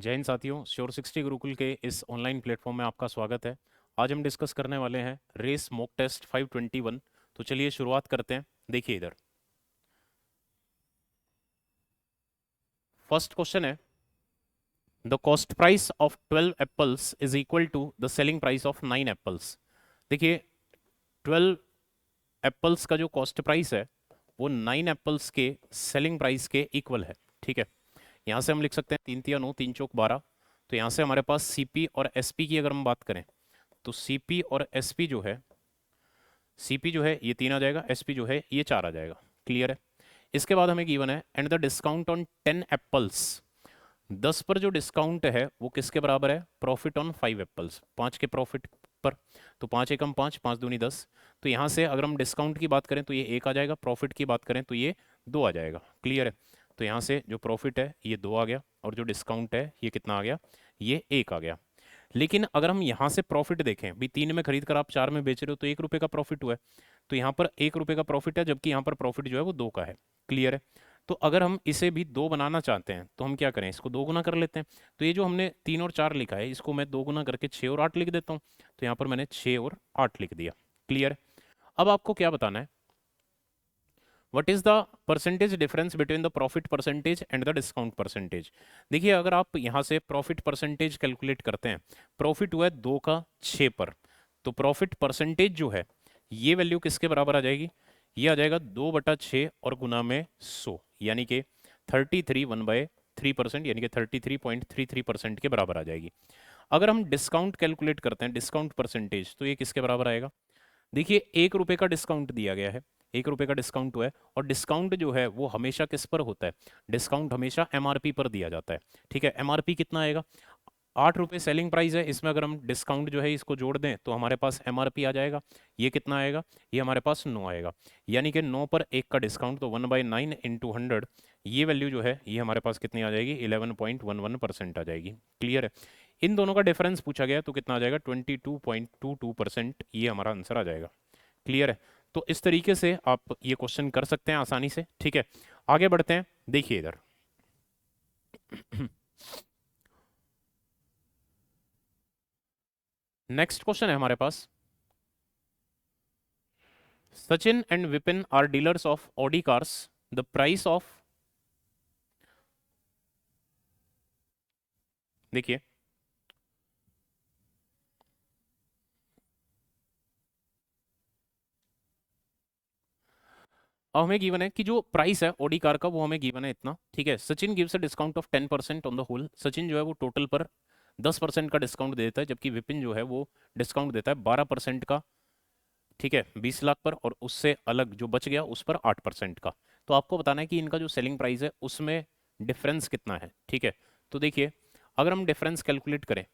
जय हिंद साथियों, श्योर 60 गुरुकुल के इस ऑनलाइन प्लेटफॉर्म में आपका स्वागत है। आज हम डिस्कस करने वाले हैं रेस मॉक टेस्ट 521। तो चलिए शुरुआत करते हैं। देखिए इधर फर्स्ट क्वेश्चन है, the cost price of 12 apples is equal to the selling price of 9 apples. देखिए 12 एप्पल्स का जो कॉस्ट प्राइस है वो 9 एप्पल्स के सेलिंग प्राइस के इक्वल है। ठीक है, यहाँ से हम लिख सकते हैं 3 तिया 9 3 चौक 12। तो यहाँ से हमारे पास सीपी और एसपी की अगर हम बात करें तो सीपी और एसपी जो है, सीपी जो है ये 3 आ जाएगा, एसपी जो है ये 4 आ जाएगा। क्लियर है। इसके बाद हमें गिवन है and the discount on 10 apples. 10 पर जो डिस्काउंट है वो किसके बराबर है? प्रॉफिट ऑन 5 एप्पल्स, 5 के प्रॉफिट पर। तो 5 एकम 5, 5 दूनी 10। तो यहाँ से अगर हम डिस्काउंट की बात करें तो ये 1 आ जाएगा, प्रॉफिट की बात करें तो ये 2 आ जाएगा। क्लियर है। तो यहाँ से जो प्रॉफिट है ये 2 आ गया और जो डिस्काउंट है ये कितना आ गया? ये 1 आ गया। लेकिन अगर हम यहाँ से प्रॉफिट देखें, भाई 3 में खरीद कर आप 4 में बेच रहे हो तो 1 रुपये का प्रॉफिट हुआ है। तो यहाँ पर 1 रुपये का प्रॉफिट है, जबकि यहाँ पर प्रॉफिट जो है वो 2 का है। क्लियर है। तो अगर हम इसे भी 2 बनाना चाहते हैं तो हम क्या करें, इसको 2 गुना कर लेते हैं। तो ये जो हमने 3 और 4 लिखा है इसको मैं 2 गुना करके 6 और 8 लिख देता हूँ। तो यहाँ पर मैंने 6 और 8 लिख दिया। क्लियर है। अब आपको क्या बताना है, what is the percentage difference between the profit percentage and the discount percentage. देखिए अगर आप यहाँ से प्रॉफिट परसेंटेज कैलकुलेट करते हैं, प्रॉफिट हुआ है 2 का 6 पर, तो प्रॉफिट परसेंटेज जो है ये वैल्यू किसके बराबर आ जाएगी? ये आ जाएगा 2/6 और गुना में 100, यानी कि 33 1/3%, यानी कि 33.33% के बराबर आ जाएगी। अगर हम डिस्काउंट कैलकुलेट करते हैं, डिस्काउंट परसेंटेज, तो ये किसके बराबर आएगा? देखिए 1 रुपये का डिस्काउंट दिया गया है, 1 रुपये का डिस्काउंट हुआ है, और डिस्काउंट जो है वो हमेशा किस पर होता है? डिस्काउंट हमेशा एमआरपी पर दिया जाता है। ठीक है, एमआरपी कितना आएगा? 8 रुपये सेलिंग प्राइस है, इसमें अगर हम डिस्काउंट जो है इसको जोड़ दें तो हमारे पास एमआरपी आ जाएगा। ये कितना आएगा? ये हमारे पास 9 आएगा। यानी कि 9 पर 1 का डिस्काउंट, तो 1/9 इंटू 100, ये वैल्यू जो है ये हमारे पास कितनी आ जाएगी? 11.11% आ जाएगी। क्लियर है। इन दोनों का डिफरेंस पूछा गया तो कितना आ जाएगा? 22.22%, ये हमारा आंसर आ जाएगा। क्लियर है। तो इस तरीके से आप ये क्वेश्चन कर सकते हैं आसानी से। ठीक है, आगे बढ़ते हैं। देखिए इधर नेक्स्ट क्वेश्चन है हमारे पास, Sachin and Vipin are dealers of Audi cars, the price of, देखिए अब हमें गिवन है कि जो प्राइस है ऑडी कार का वो हमें गिवन है इतना। ठीक है, Sachin gives a discount of 10% on the whole. Sachin जो है वो टोटल पर 10% का डिस्काउंट देता है, जबकि विपिन जो है वो डिस्काउंट देता है 12% का। ठीक है, 20 लाख पर, और उससे अलग जो बच गया उस पर 8% का। तो आपको बताना है कि इनका जो सेलिंग प्राइस है उसमें डिफरेंस कितना है। ठीक है, तो देखिए अगर हम डिफरेंस कैलकुलेट करें,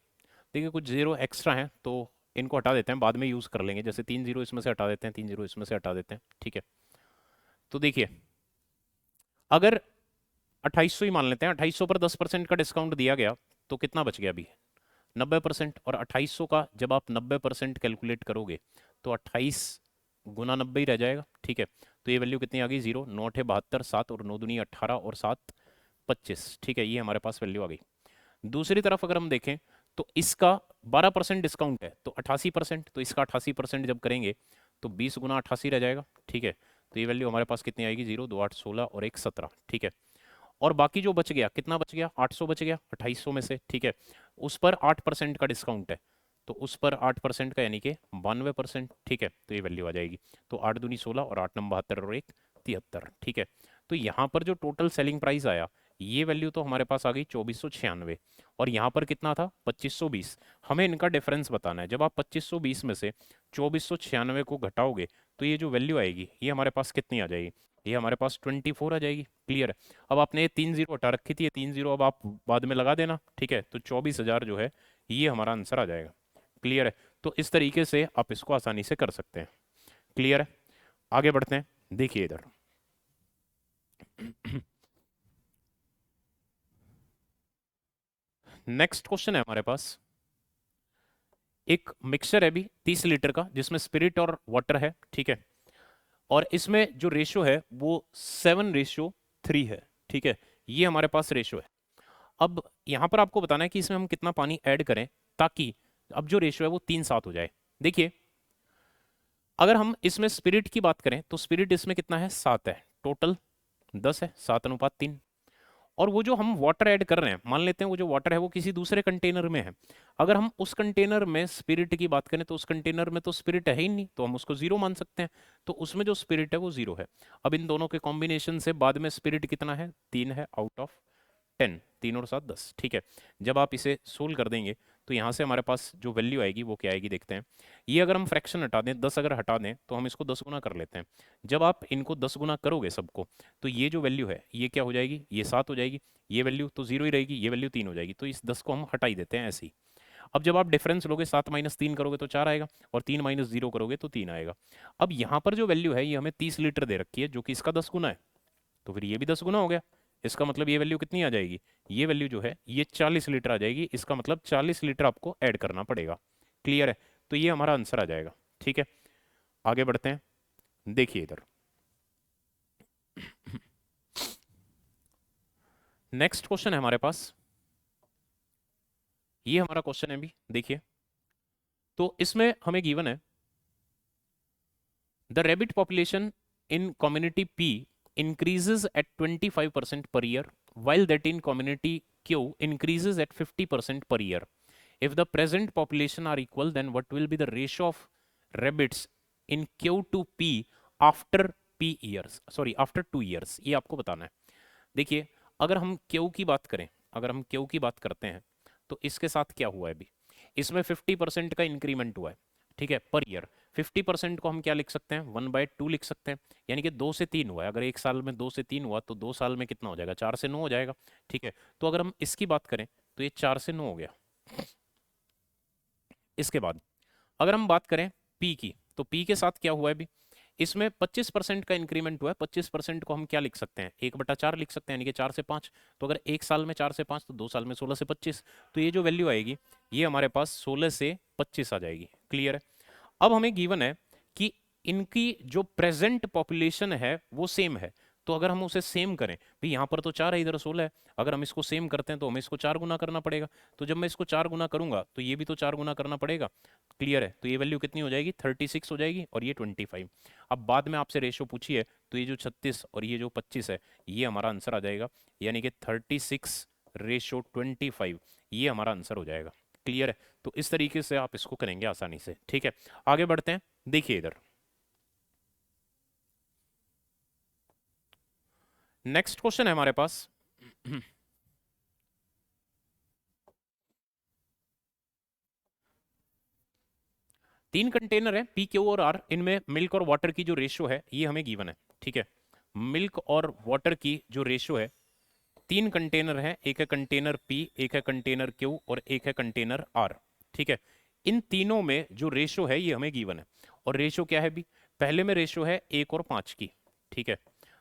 देखिए कुछ जीरो एक्स्ट्रा हैं तो इनको हटा देते हैं, बाद में यूज़ कर लेंगे। जैसे 3 जीरो इसमें से हटा देते हैं, 3 जीरो इसमें से हटा देते हैं। ठीक है, तो देखिए अगर 2800 ही मान लेते हैं, 2800 पर 10% का डिस्काउंट दिया गया तो कितना बच गया अभी? 90%। और 2800 का जब आप 90% कैलकुलेट करोगे तो 28 गुना 90 ही रह जाएगा। ठीक है, तो ये वैल्यू कितनी आ गई? 0, 9 8 72, 7 और 9 दूनी 18 और 7 25। ठीक है, ये हमारे पास वैल्यू आ गई। दूसरी तरफ अगर हम देखें तो इसका 12% डिस्काउंट है तो 88%, तो इसका 88% जब करेंगे तो 20 गुना 88 रह जाएगा। ठीक है, तो ये वैल्यू हमारे पास कितनी आएगी? 0 2 8 16 और 1 17। ठीक है, और बाकी जो बच गया, कितना बच गया? 800 बच गया 2800 में से। ठीक है, उस पर 8% का डिस्काउंट है, तो उस पर 8% का यानी कि 92%। ठीक है, तो ये वैल्यू आ जाएगी। तो 8 दूनी 16 और 8 नंबर 72 और 1 73। ठीक है, तो यहाँ पर जो टोटल सेलिंग प्राइस आया ये वैल्यू तो हमारे पास आ गई 2496, और यहाँ पर कितना था? 2520। हमें इनका डिफरेंस बताना है। जब आप 2520 में से 2496 को घटाओगे तो ये जो वैल्यू आएगी ये हमारे पास कितनी आ जाएगी? ये हमारे पास 24 आ जाएगी। क्लियर है। अब आपने ये 3 जीरो हटा रखी थी, ये 3 जीरो अब आप बाद में लगा देना। ठीक है, तो 24,000 जो है ये हमारा आंसर आ जाएगा। क्लियर है। तो इस तरीके से आप इसको आसानी से कर सकते हैं। क्लियर है। आगे बढ़ते हैं। देखिए इधर नेक्स्ट क्वेश्चन है हमारे पास, एक मिक्सचर है भी 30 लीटर का जिसमें स्पिरिट और वाटर है। ठीक है, और इसमें जो रेशो है वो 7:3 है। ठीक है, ये हमारे पास रेशो है। अब यहाँ पर आपको बताना है कि इसमें हम कितना पानी ऐड करें ताकि अब जो रेशियो है वो 3:7 हो जाए। देखिए अगर हम इसमें स्पिरिट की बात करें तो स्पिरिट इसमें कितना है, 7 है, टोटल 10 है, 7:3। और वो जो हम वाटर ऐड कर रहे हैं, मान लेते हैं वो जो वाटर है वो किसी दूसरे कंटेनर में है, अगर हम उस कंटेनर में स्पिरिट की बात करें तो उस कंटेनर में तो स्पिरिट है ही नहीं, तो हम उसको जीरो मान सकते हैं, तो उसमें जो स्पिरिट है वो जीरो है। अब इन दोनों के कॉम्बिनेशन से बाद में स्पिरिट कितना है, 3 है आउट ऑफ 10, 3 और 7 10, ठीक है। जब आप इसे सोल्व कर देंगे तो यहाँ से हमारे पास जो वैल्यू आएगी वो क्या आएगी, देखते हैं। ये अगर हम फ्रैक्शन हटा दें, 10 अगर हटा दें तो हम इसको 10 गुना कर लेते हैं। जब आप इनको 10 गुना करोगे सबको, तो ये जो वैल्यू है ये क्या हो जाएगी, ये 7 हो जाएगी, ये वैल्यू तो जीरो ही रहेगी, ये वैल्यू 3 हो जाएगी, तो इस 10 को हम हटा ही देते हैं ऐसे ही। अब जब आप डिफरेंस लोगे, 7 - 3 करोगे तो 4 आएगा, और 3 - 0 करोगे तो 3 आएगा। अब यहाँ पर जो वैल्यू है ये हमें 30 लीटर दे रखी है, जो कि इसका 10 गुना है, तो फिर ये भी 10 गुना हो गया। इसका मतलब ये वैल्यू कितनी आ जाएगी, ये वैल्यू जो है ये 40 लीटर आ जाएगी। इसका मतलब 40 लीटर आपको ऐड करना पड़ेगा। क्लियर है, तो ये हमारा आंसर आ जाएगा। ठीक है, आगे बढ़ते हैं। देखिए इधर नेक्स्ट क्वेश्चन है हमारे पास, ये हमारा क्वेश्चन है भी, देखिए। तो इसमें हमें गिवन है the rabbit population in community P increases at 25% per year, while that in community Q increases at 50% per year. If the present population are equal, then what will be the ratio of rabbits in Q to P after P years? Sorry, after 2 years. ये आपको बताना है। देखिए अगर हम Q की बात करें, अगर हम Q की बात करते हैं तो इसके साथ क्या हुआ है अभी, इसमें 50% का इंक्रीमेंट हुआ है, ठीक है, पर ईयर। 50% को हम क्या लिख सकते हैं, 1/2 लिख सकते हैं, यानी कि 2 से 3 हुआ है। अगर एक साल में 2 से 3 हुआ तो 2 साल में कितना हो जाएगा, 4 से 9 हो जाएगा। ठीक है, तो अगर हम इसकी बात करें तो ये 4 से 9 हो गया। इसके बाद अगर हम बात करें पी की, तो पी के साथ क्या हुआ है अभी, इसमें 25% का इंक्रीमेंट हुआ है। 25% को हम क्या लिख सकते हैं, 1/4 लिख सकते हैं, यानी कि 4 से 5। तो अगर एक साल में 4 से 5 तो 2 साल में 16 से 25, तो ये जो वैल्यू आएगी ये हमारे पास 16 से 25 आ जाएगी। क्लियर है। अब हमें गिवन है कि इनकी जो प्रेजेंट पॉपुलेशन है वो सेम है, तो अगर हम उसे सेम करें, भाई यहाँ पर तो 4 है, इधर 16 है, अगर हम इसको सेम करते हैं तो हमें इसको 4 गुना करना पड़ेगा। तो जब मैं इसको 4 गुना करूंगा तो ये भी तो 4 गुना करना पड़ेगा। क्लियर है, तो ये वैल्यू कितनी हो जाएगी, 36 हो जाएगी, और ये 25। अब बाद में आपसे रेशो पूछी है, तो ये जो 36 और ये जो 25 है ये हमारा आंसर आ जाएगा, यानी कि 36:25, ये हमारा आंसर हो जाएगा। क्लियर है, तो इस तरीके से आप इसको करेंगे आसानी से। ठीक है, आगे बढ़ते हैं। देखिए इधर नेक्स्ट क्वेश्चन है हमारे पास। 3 कंटेनर है पी, क्यू और आर, इनमें मिल्क और वाटर की जो रेशियो है ये हमें गिवन है। ठीक है, मिल्क और वाटर की जो रेशियो है, 3 कंटेनर है, एक है कंटेनर पी, एक है कंटेनर क्यू और एक है कंटेनर आर। ठीक है, इन तीनों में जो रेशियो है ये हमें गिवन है। और रेशियो क्या है भी, पहले में रेशियो है 1 और 5 की, ठीक है।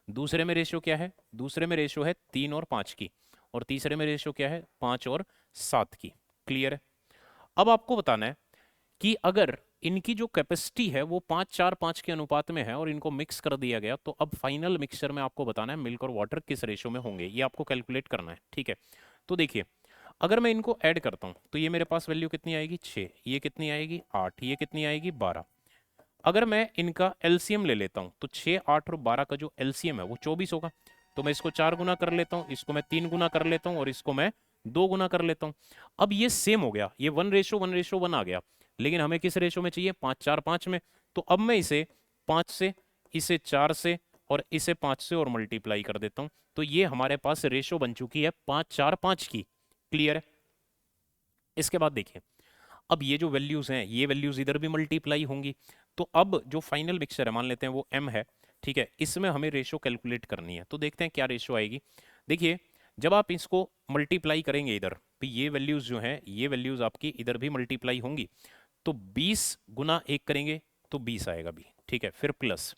दूसरे में रेशियो क्या है, दूसरे में रेशियो है 3 और 5 की, और तीसरे में रेशियो क्या है, 5 और 7 की। क्लियर है। अब आपको बताना है कि अगर इनकी जो कैपेसिटी है वो 5:4:5 के अनुपात में है और इनको मिक्स कर दिया गया, तो अब फाइनल मिक्सचर में आपको बताना है मिल्क और वाटर किस रेशियो में होंगे, ये आपको कैलकुलेट करना है। ठीक है, तो देखिए अगर मैं इनको ऐड करता हूं तो ये मेरे पास वैल्यू कितनी आएगी, 6, ये कितनी आएगी 8, ये कितनी आएगी 12। अगर मैं इनका एलसीएम ले लेता हूं तो 6, 8 और 12 का जो एलसीएम है वो 24 होगा। तो मैं इसको 4 गुना कर लेता हूं, इसको मैं 3 गुना कर लेता हूं और इसको मैं 2 गुना कर लेता हूं। अब ये सेम हो गया, ये 1:1:1 आ गया, लेकिन हमें किस रेशो में चाहिए, 5:4:5 में। तो अब मैं इसे 5 से, इसे 4 से और इसे 5 से और मल्टीप्लाई कर देता हूं, तो ये हमारे पास रेशो बन चुकी है 5:4:5 की। क्लियर है। इसके बाद देखिए अब ये जो वैल्यूज हैं ये वैल्यूज इधर भी मल्टीप्लाई होंगी, तो अब जो फाइनल मिक्सचर है मान लेते हैं वो m है, ठीक है, इसमें हमें रेशो कैलकुलेट करनी है। तो देखते हैं क्या रेशो आएगी। देखिए जब आप इसको मल्टीप्लाई करेंगे इधर, तो ये वैल्यूज जो हैं ये वैल्यूज आपकी इधर भी मल्टीप्लाई होंगी, तो 20 गुना 1 करेंगे तो 20 आएगा भी। ठीक है, फिर प्लस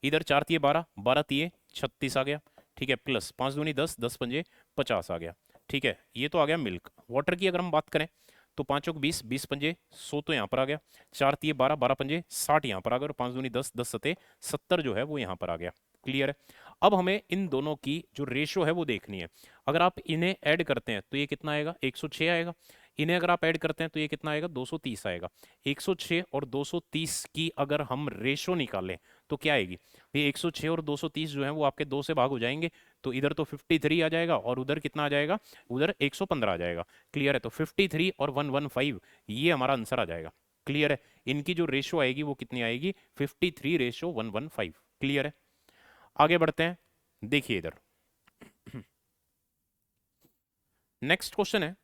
इधर 4 तिये 12, 12 तिये 36 आ गया। ठीक है, प्लस 5 दूनी 10, 10 पंजे 50 आ गया। ठीक है, ये तो आ गया मिल्क। वाटर की अगर हम बात करें तो 5 और 20, 20 पंजे 100 तो यहाँ पर आ गया, 4 तिये 12, 12 पंजे 60 यहाँ पर आ गया, और 5 दूनी 10, 10 सते 70 जो है वो यहाँ पर आ गया। क्लियर है। अब हमें इन दोनों की जो रेशो है वो देखनी है। अगर आप इन्हें ऐड करते हैं तो ये कितना आएगा, 106 आएगा। इन्हें अगर आप ऐड करते हैं तो ये कितना आएगा, 230 आएगा। 106 और 230 की अगर हम रेशो निकालें तो क्या आएगी, ये 106 और 230 जो है वो आपके 2 से भाग हो जाएंगे, तो इधर तो 53 आ जाएगा और उधर कितना आ जाएगा, उधर 115 आ जाएगा। क्लियर है, तो 53 और 115 ये हमारा आंसर आ जाएगा। क्लियर है, इनकी जो रेशो आएगी वो कितनी आएगी, 53:115। क्लियर है, आगे बढ़ते हैं। देखिए इधर नेक्स्ट क्वेश्चन है,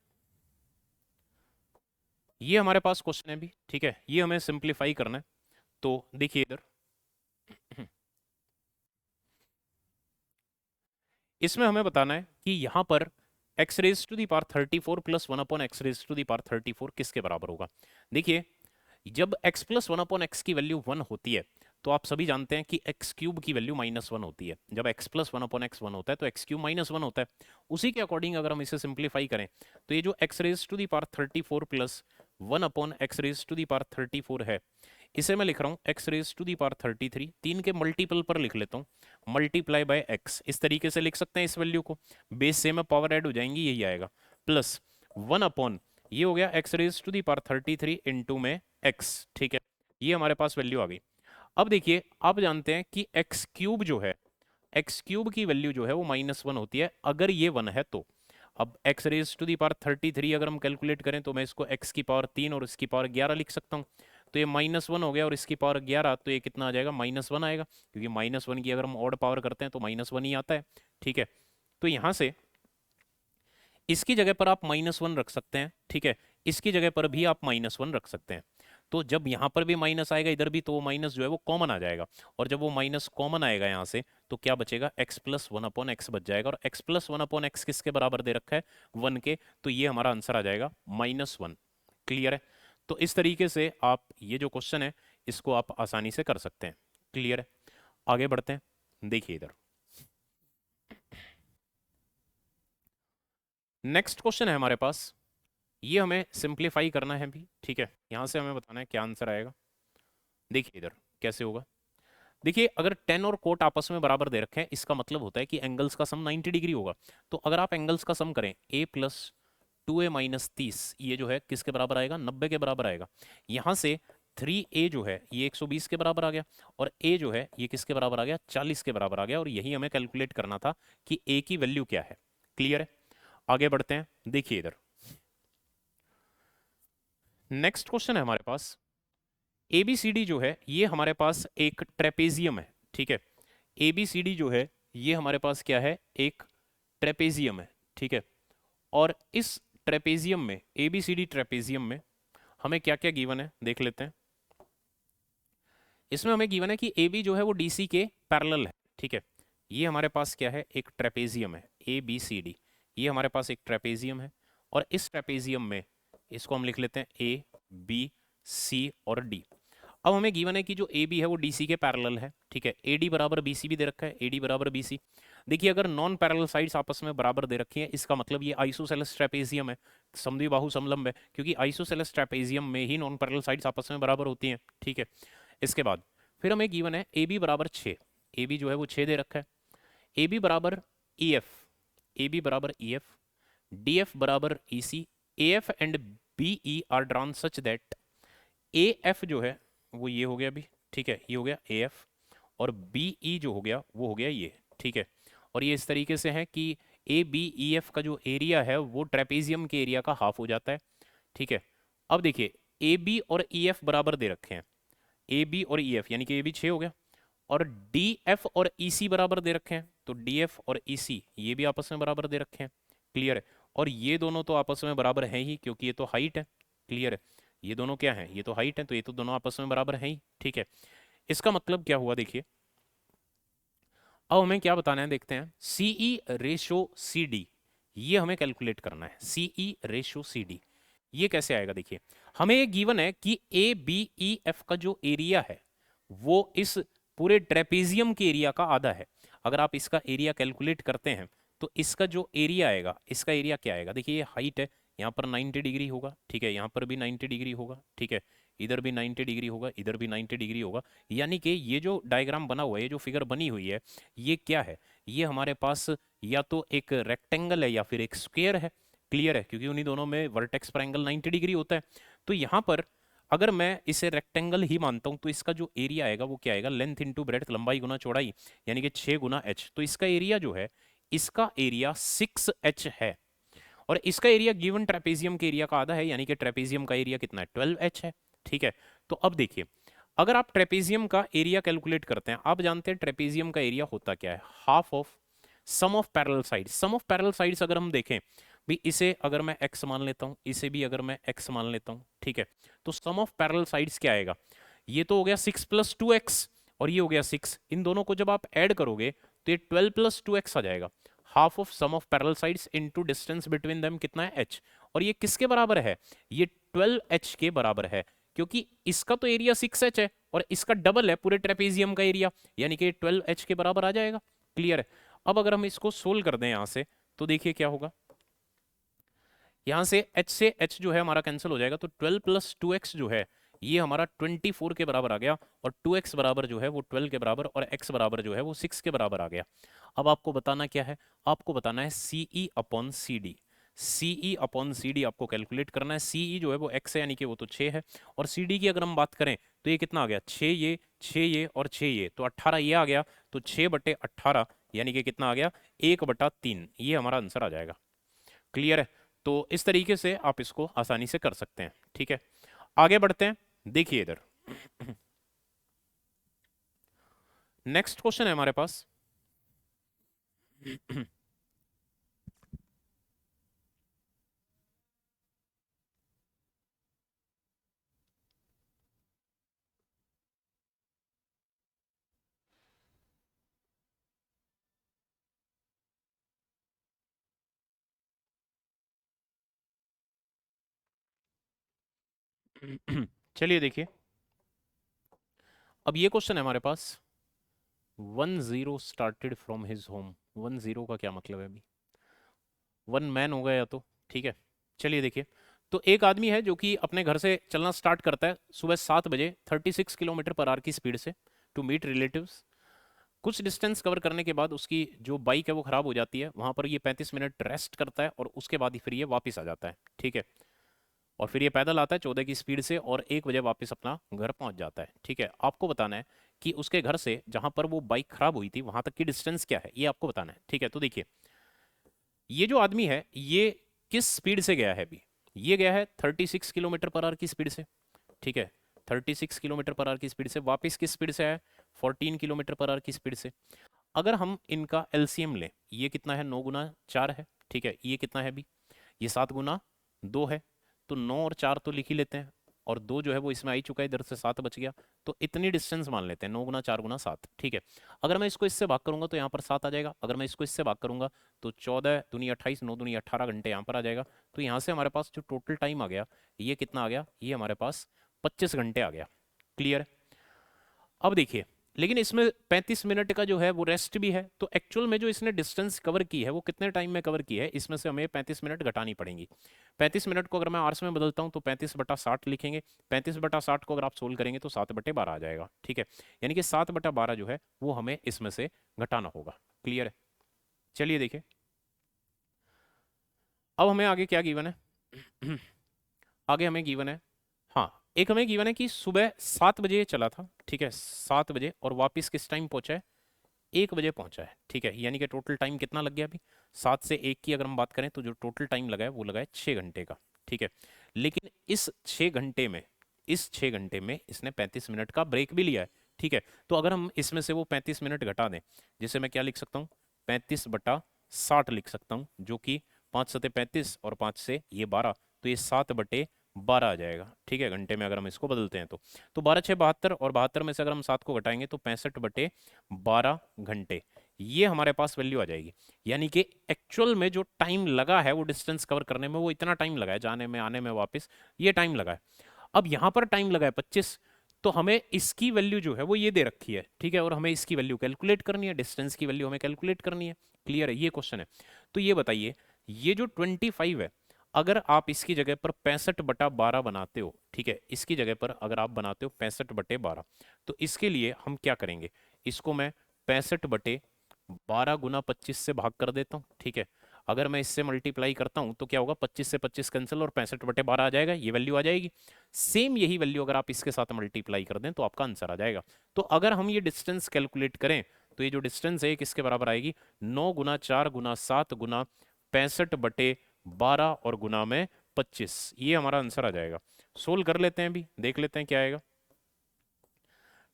ये हमारे पास क्वेश्चन है भी, ठीक है, ये हमें सिंप्लीफाई करना है। तो देखिए इधर इसमें हमें बताना है कि यहां पर x raise to the power 34 plus 1/x⁴ किसके बराबर होगा। देखिए जब x प्लस 1/x की वैल्यू 1 होती है तो आप सभी जानते हैं कि x³ की वैल्यू -1 होती है। जब x प्लस 1/x 1 होता है तो x³ -1 होता है। उसी के अकॉर्डिंग अगर हम इसे सिंप्लीफाई करें तो ये जो x raise to the power 34 plus 1/x⁴ है, इसे मैं लिख रहा हूँ x raise to the power 33, 3 के मल्टीपल पर लिख लेता हूँ, मल्टीप्लाई बाय x, इस तरीके से लिख सकते हैं इस वैल्यू को। बेस से में पावर ऐड हो जाएंगी, यही आएगा, प्लस 1 ये हो गया x raise to the power 33 into में x। ठीक है, ये हमारे पास वैल्यू आ गई। अब देखिए आप जानते हैं कि x³ जो है, x³ की वैल्यू जो है वो -1 होती है अगर ये 1 है तो। अब x raise to the power 33 अगर हम कैलकुलेट करें तो मैं इसको x की पावर 3 और इसकी पावर 11 लिख सकता हूँ। तो ये -1 हो गया और इसकी पावर 11, तो ये कितना आ जाएगा, -1 आएगा, क्योंकि -1 की अगर हम ऑड पावर करते हैं तो -1 ही आता है। ठीक है, तो यहाँ से इसकी जगह पर आप -1 रख सकते हैं, ठीक है, इसकी जगह पर भी आप -1 रख सकते हैं। तो जब यहाँ पर भी माइनस आएगा इधर भी, तो वो माइनस जो है वो कॉमन आ जाएगा, और जब वो माइनस कॉमन आएगा यहाँ से तो क्या बचेगा, x प्लस 1/x बच जाएगा, और x प्लस 1/x किसके बराबर दे रखा है, 1 के, तो ये हमारा आंसर आ जाएगा -1। क्लियर है, तो इस तरीके से आप ये जो क्वेश्चन है इसको आप आसानी से कर सकते हैं। क्लियर है, आगे बढ़ते हैं। देखिए इधर नेक्स्ट क्वेश्चन है हमारे पास, ये हमें सिंप्लीफाई करना है भी, ठीक है, यहां से हमें बताना है क्या आंसर आएगा। देखिए इधर कैसे होगा। देखिए अगर टेन और कोट आपस में बराबर दे रखे हैं, इसका मतलब होता है कि एंगल्स का सम 90 डिग्री होगा। तो अगर आप एंगल्स का सम करें a प्लस 2a माइनस 30, ये जो है किसके बराबर आएगा, 90 के बराबर आएगा। यहाँ से 3a जो है ये 120 के बराबर आ गया, और a जो है ये किसके बराबर आ गया, 40 के बराबर आ गया, और यही हमें कैलकुलेट करना था कि a की वैल्यू क्या है। क्लियर है, आगे बढ़ते हैं। देखिए इधर नेक्स्ट क्वेश्चन है हमारे पास, ABCD जो है ये हमारे पास एक ट्रेपेजियम है, ठीक है, ABCD जो है ये हमारे पास क्या है, एक ट्रेपेजियम है, ठीक है, और इस ट्रेपेजियम में, ABCD ट्रेपेजियम में हमें क्या क्या गिवन है देख लेते हैं। इसमें हमें गिवन है कि AB जो है वो DC के पैरेलल है, ठीक है, ये हमारे पास क्या है, एक ट्रेपेजियम है ABCD, ये हमारे पास एक ट्रेपेजियम है, और इस ट्रेपेजियम में इसको हम लिख लेते हैं A B C और D। अब हमें गिवन है कि जो AB है वो DC के पैरेलल है, ठीक है, AD बराबर BC भी दे रखा है, AD बराबर BC। देखिए अगर नॉन पैरेलल साइड्स आपस में बराबर दे रखी हैं, इसका मतलब ये आइसोसेलेस ट्रेपेजियम है, समद्विबाहु समलंब है, क्योंकि आइसोसेलेस ट्रेपेजियम में ही नॉन पैरेलल साइड्स आपस में बराबर होती हैं। ठीक है, इसके बाद फिर हमें गिवन है AB बराबर 6, AB जो है वो 6 दे रखा है, AB बराबर EF, AB बराबर EF, DF बराबर EC, AF and BE are drawn such that AF जो है वो ये हो गया अभी, ठीक है, ये हो गया AF, और BE जो हो गया वो हो गया ये, ठीक है, और ये इस तरीके से है कि ABEF का जो एरिया है वो ट्रेपेजियम के एरिया का हाफ हो जाता है। ठीक है, अब देखिए AB और EF बराबर दे रखे हैं, AB और EF यानी कि AB 6 हो गया, और DF और EC बराबर दे रखे हैं, तो DF और EC ये भी आपस में बराबर दे रखे हैं। क्लियर है, और ये दोनों तो आपस में बराबर है ही, क्योंकि ये तो हाइट है। क्लियर है, ये दोनों क्या है, ये तो हाइट है, तो ये तो दोनों आपस में बराबर है ही। ठीक है, इसका मतलब क्या हुआ, देखिए अब हमें क्या बताना है, देखते हैं। CE/CD ये हमें कैलकुलेट करना है, CE/CD ये कैसे आएगा। देखिए हमें ये गिवन है कि ABEF का जो एरिया है वो इस पूरे ट्रेपेजियम के एरिया का आधा है। अगर आप इसका एरिया कैलकुलेट करते हैं तो इसका जो एरिया आएगा, इसका एरिया क्या आएगा, देखिए ये हाइट है, यहाँ पर 90 डिग्री होगा, ठीक है, यहाँ पर भी 90 डिग्री होगा, ठीक है, इधर भी 90 डिग्री होगा, इधर भी 90 डिग्री होगा। यानी कि ये जो डायग्राम बना हुआ है, ये जो फिगर बनी हुई है, ये क्या है, ये हमारे पास या तो एक रेक्टेंगल है या फिर एक स्क्वायर है। क्लियर है, क्योंकि उन्हीं दोनों में वर्टेक्स पर एंगल 90 डिग्री होता है। तो यहाँ पर अगर मैं इसे रेक्टेंगल ही मानता हूँ तो इसका जो एरिया आएगा वो क्या आएगा, लेंथ इंटू ब्रेड्थ, लंबाई गुना चौड़ाई, यानी कि 6 गुना एच। तो इसका एरिया जो है, इसका एरिया 6h है। और इसका एरिया गिवन ट्रेपेजियम के एरिया का आधा है, यानी कि ट्रेपेजियम का एरिया कितना है, 12h है। ठीक है, तो अब देखिए, अगर आप ट्रेपेजियम का एरिया कैलकुलेट करते हैं, आप जानते हैं ट्रेपेजियम का एरिया होता क्या है, half of sum of parallel sides. Sum of parallel sides अगर हम देखें भी, इसे अगर मैं x मान लेता हूं, इसे भी अगर मैं x मान लेता हूं, ठीक है, तो सम ऑफ पैरेलल साइड्स क्या आएगा, ये तो हो गया 6 + 2x और ये हो गया 6। इन दोनों को जब आप ऐड करोगे तो ये 12 + 2x आ जाएगा। Half of sum of parallel sides into distance between them कितना है, h। और ये किसके बराबर है, ये 12h के बराबर है, क्योंकि इसका तो एरिया 6h है और इसका डबल है पूरे ट्रेपेजियम का एरिया, यानी कि 12h के बराबर आ जाएगा। क्लियर है। अब अगर हम इसको सोल्व कर दें यहां से, तो देखिए क्या होगा, यहां से h जो है हमारा कैंसिल हो जाएगा, तो 12 + 2x जो है ये हमारा 24 के बराबर आ गया, और 2x बराबर जो है वो 12 के बराबर, और x बराबर जो है वो 6 के बराबर आ गया। अब आपको बताना क्या है, आपको बताना है CE/CD। CE/CD आपको कैलकुलेट करना है। CE जो है वो x है, यानी कि वो तो 6 है, और CD की अगर हम बात करें तो ये कितना आ गया, 6 ये, 6 ये और 6 ये, तो 18 ये आ गया, तो 6/18 यानी कि कितना आ गया, 1/3, ये हमारा आंसर आ जाएगा। क्लियर है। तो इस तरीके से आप इसको आसानी से कर सकते हैं। ठीक है, आगे बढ़ते हैं। देखिए इधर नेक्स्ट क्वेश्चन है हमारे पास। चलिए देखिए, अब ये क्वेश्चन है हमारे पास, 10 स्टार्टेड फ्रॉम हिज होम। 10 का क्या मतलब है अभी, 1 मैन होगा या तो, ठीक है। चलिए देखिए, तो एक आदमी है जो कि अपने घर से चलना स्टार्ट करता है सुबह 7 बजे 36 किलोमीटर/आवर की स्पीड से टू मीट रिलेटिव्स। कुछ डिस्टेंस कवर करने के बाद उसकी जो बाइक है वो खराब हो जाती है, वहां पर ये 35 मिनट रेस्ट करता है और उसके बाद ही फिर ये वापस आ जाता है। ठीक है, और फिर ये पैदल आता है 14 की स्पीड से और 1 बजे वापस अपना घर पहुंच जाता है। ठीक है, आपको बताना है कि उसके घर से जहां पर वो बाइक खराब हुई थी वहां तक की डिस्टेंस क्या है, ये आपको बताना है। ठीक है, तो देखिए, ये जो आदमी है ये किस स्पीड से गया है अभी, ये गया है 36 किलोमीटर/आवर की स्पीड से। ठीक है, 36 किलोमीटर/आवर की स्पीड से वापस किस स्पीड से आया, 14 किलोमीटर/आवर की स्पीड से। अगर हम इनका एलसीएम लें, ये कितना है, 9 × 4 है। ठीक है, ये कितना है अभी, ये 7 × 2 है। तो 9 और 4 तो लिख ही लेते हैं, और 2 जो है वो इसमें आ ही चुका है, इधर से 7 बच गया। तो इतनी डिस्टेंस मान लेते हैं, 9 × 4 × 7। ठीक है, अगर मैं इसको इससे भाग करूंगा तो यहाँ पर 7 आ जाएगा, अगर मैं इसको इससे भाग करूंगा तो 14 दूनी 28, 9 दूनी 18 घंटे यहाँ पर आ जाएगा। तो यहाँ से हमारे पास जो टोटल टाइम आ गया, ये कितना आ गया, ये हमारे पास 25 घंटे आ गया। क्लियर। अब देखिए, लेकिन इसमें 35 मिनट का जो है वो रेस्ट भी है, तो एक्चुअल में जो इसने डिस्टेंस कवर की है वो कितने टाइम में कवर की है, इसमें से हमें 35 मिनट घटानी पड़ेंगी। 35 मिनट को अगर मैं आवर्स में बदलता हूँ तो 35/60 लिखेंगे। 35/60 को अगर आप सोल्व करेंगे तो 7/12 आ जाएगा। ठीक है, यानी कि 7/12 जो है वो हमें इसमें से घटाना होगा। क्लियर है। चलिए देखिए, अब हमें आगे क्या गिवन है। आगे हमें गिवन है, हाँ, एक हमें गिवन है कि सुबह 7 बजे ये चला था। ठीक है, 7 बजे, और वापस किस टाइम पहुंचा है, 1 बजे पहुंचा है। ठीक है, यानी कि टोटल टाइम कितना लग गया अभी, 7 से 1 की अगर हम बात करें तो जो टोटल टाइम लगा है वो लगा है 6 घंटे का। ठीक है, लेकिन इस 6 घंटे में, इस 6 घंटे में इसने 35 मिनट का ब्रेक भी लिया है। ठीक है, तो अगर हम इसमें से वो 35 मिनट घटा दें, जिसे मैं क्या लिख सकता हूँ, 35/60 लिख सकता हूँ, जो कि 5×7 = 35 और 5 से ये 12, तो ये 7/12 आ जाएगा। ठीक है, घंटे में अगर हम इसको बदलते हैं तो 12×6 = 72, और 72 में से अगर हम 7 को घटाएंगे तो 65/12 घंटे, ये हमारे पास वैल्यू आ जाएगी। यानी कि एक्चुअल में जो टाइम लगा है वो डिस्टेंस कवर करने में, वो इतना टाइम लगा है, जाने में आने में वापस ये टाइम लगा है। अब यहाँ पर टाइम लगा है 25, तो हमें इसकी वैल्यू जो है वो ये दे रखी है। ठीक है, और हमें इसकी वैल्यू कैलकुलेट करनी है, डिस्टेंस की वैल्यू हमें कैलकुलेट करनी है। क्लियर है, ये क्वेश्चन है। तो ये बताइए, ये जो 25 है, अगर आप इसकी जगह पर 65/12 बनाते हो, ठीक है, इसकी जगह पर अगर आप बनाते हो 65/12, तो इसके लिए हम क्या करेंगे, इसको मैं 65/12 गुना 25 से भाग कर देता हूँ, ठीक है। अगर मैं इससे मल्टीप्लाई करता हूँ तो क्या होगा, 25 से 25 कैंसिल और 65/12 आ जाएगा, ये वैल्यू आ जाएगी। सेम यही वैल्यू अगर आप इसके साथ मल्टीप्लाई कर दें तो आपका आंसर आ जाएगा। तो अगर हम ये डिस्टेंस कैलकुलेट करें तो ये जो डिस्टेंस है ये किसके बराबर आएगी, 9 गुना 4 गुना 7 गुना 65/12 और गुना में 25, ये हमारा आंसर आ जाएगा। सोल्व कर लेते हैं, अभी देख लेते हैं क्या आएगा।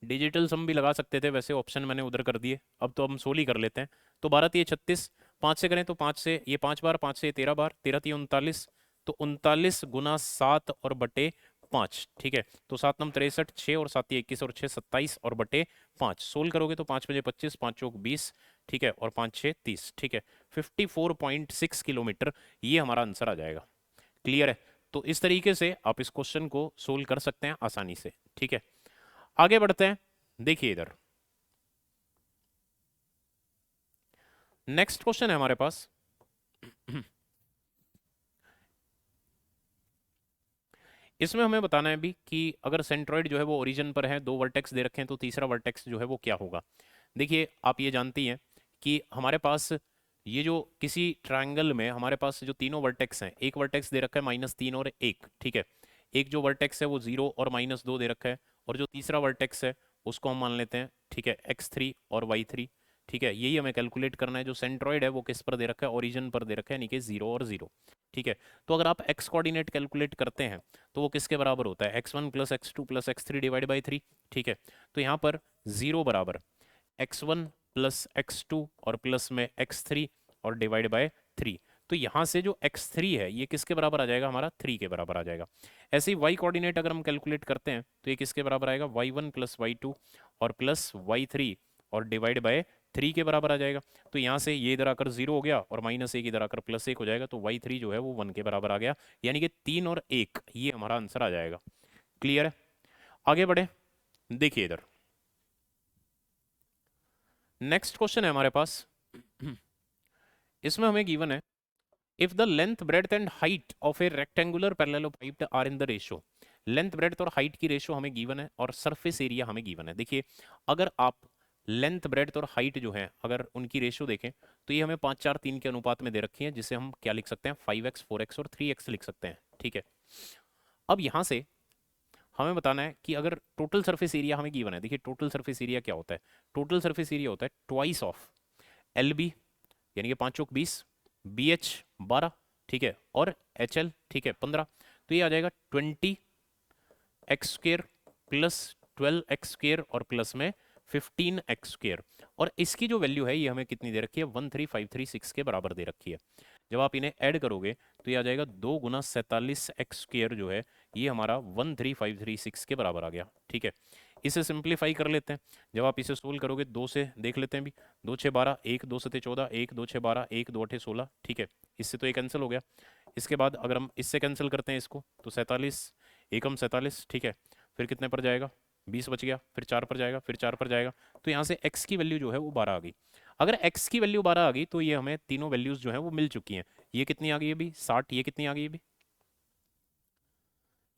डिजिटल सम भी लगा सकते थे, वैसे ऑप्शन मैंने उधर कर दिए, अब तो हम सोल्व ही कर लेते हैं। तो 12×3 36, 5 से करें तो 5 से ये 5 बार, 5 से ये 13 बार, 13×3 39, तो 39 गुना 7 और बटे 5, ठीक है। तो 7 9 63, 6 और 7 21 और 6 27 और बटे 5, सोल्व करोगे तो 5 बजे 25, 5 चौक 20, ठीक है, और 5 6 30, ठीक है। 54.6 किलोमीटर ये हमारा आंसर आ जाएगा। क्लियर है? तो इस तरीके से आप इस क्वेश्चन को सोल्व कर सकते हैं आसानी से, ठीक है। आगे बढ़ते हैं, देखिए इधर नेक्स्ट क्वेश्चन है हमारे पास। इसमें हमें बताना है भी कि अगर सेंट्रॉइड जो है वो ओरिजिन पर है, दो वर्टेक्स दे रखे हैं, तो तीसरा वर्टेक्स जो है वो क्या होगा। देखिए आप ये जानती हैं कि हमारे पास ये जो किसी ट्रायंगल में हमारे पास जो तीनों वर्टेक्स हैं, एक वर्टेक्स दे रखा है -3 और 1, ठीक है। एक जो वर्टेक्स है वो 0 और -2 दे रखा है, और जो तीसरा वर्टेक्स है उसको हम मान लेते हैं, ठीक है, x3 और y3, ठीक है। यही हमें कैलकुलेट करना है। जो सेंट्रॉइड है वो किस पर दे रखा है, ओरिजिन पर दे रखा है, यानी कि 0 और 0, ठीक है। तो अगर आप x कोऑर्डिनेट कैलकुलेट करते हैं तो वो किसके बराबर होता है, x1 plus x2 plus x3 divide by 3, ठीक है। तो यहाँ पर 0 बराबर x1 प्लस x2 और प्लस में x3 और डिवाइड बाय 3। तो यहाँ से जो x3 है ये किसके बराबर आ जाएगा, हमारा 3 के बराबर आ जाएगा। ऐसे ही y कोऑर्डिनेट अगर हम कैलकुलेट करते हैं तो ये किसके बराबर आएगा, y1 प्लस y2 और प्लस y3 और डिवाइड बाय 3 के बराबर आ जाएगा। तो यहाँ से ये इधर आकर 0 हो गया और -1 इधर आकर +1 हो जाएगा, तो y3 जो है वो 1 के बराबर आ गया, यानी कि 3 और 1 ये हमारा आंसर आ जाएगा। क्लियर है? आगे बढ़े, देखिए इधर नेक्स्ट क्वेश्चन है हमारे पास। इसमें हमें गिवन है, if the length breadth and height of a rectangular parallelopiped are in the ratio. Length breadth और हाइट की रेशियो हमें गिवन है और सरफेस एरिया हमें गिवन है। देखिए अगर आप लेंथ ब्रेड्थ और हाइट जो है अगर उनकी रेशियो देखें तो ये हमें 5:4:3 के अनुपात में दे रखी है, जिसे हम क्या लिख सकते हैं, 5x 4x और 3x लिख सकते हैं, ठीक है। अब यहाँ से हमें बताना है कि अगर टोटल सरफेस एरिया हमें गिवन है, देखिए टोटल सरफेस एरिया क्या होता है, टोटल सरफेस एरिया होता है ट्वाइस ऑफ LB, यानी कि 5 चौक 20, BH 12, ठीक है, और HL, ठीक है, 15। तो ये आ जाएगा 20x² प्लस 12x² और प्लस में 15x², और इसकी जो वैल्यू है ये हमें कितनी दे रखी है, 13536 के बराबर दे रखी है। जब आप इन्हें ऐड करोगे तो ये आ जाएगा 2 गुना 47x² जो है ये हमारा 13536 के बराबर आ गया, ठीक है। इसे सिंप्लीफाई कर लेते हैं। जब आप इसे सोल्व करोगे, 2 से देख लेते हैं भी, 2 6 12, 1 2 7 14, 1 2 6 12, 1 2 8 16, ठीक है। इससे तो ये कैंसिल हो गया। इसके बाद अगर हम इससे कैंसिल करते हैं इसको तो 47 एकम 47, ठीक है। फिर कितने पर जाएगा, 20 बच गया, फिर 4 पर जाएगा, फिर 4 पर जाएगा। तो यहाँ से x की वैल्यू जो है वो 12 आ गई। अगर x की वैल्यू 12 आ गई तो ये हमें तीनों वैल्यूज जो है वो मिल चुकी हैं। ये कितनी आ गई अभी 60, ये कितनी आ गई अभी,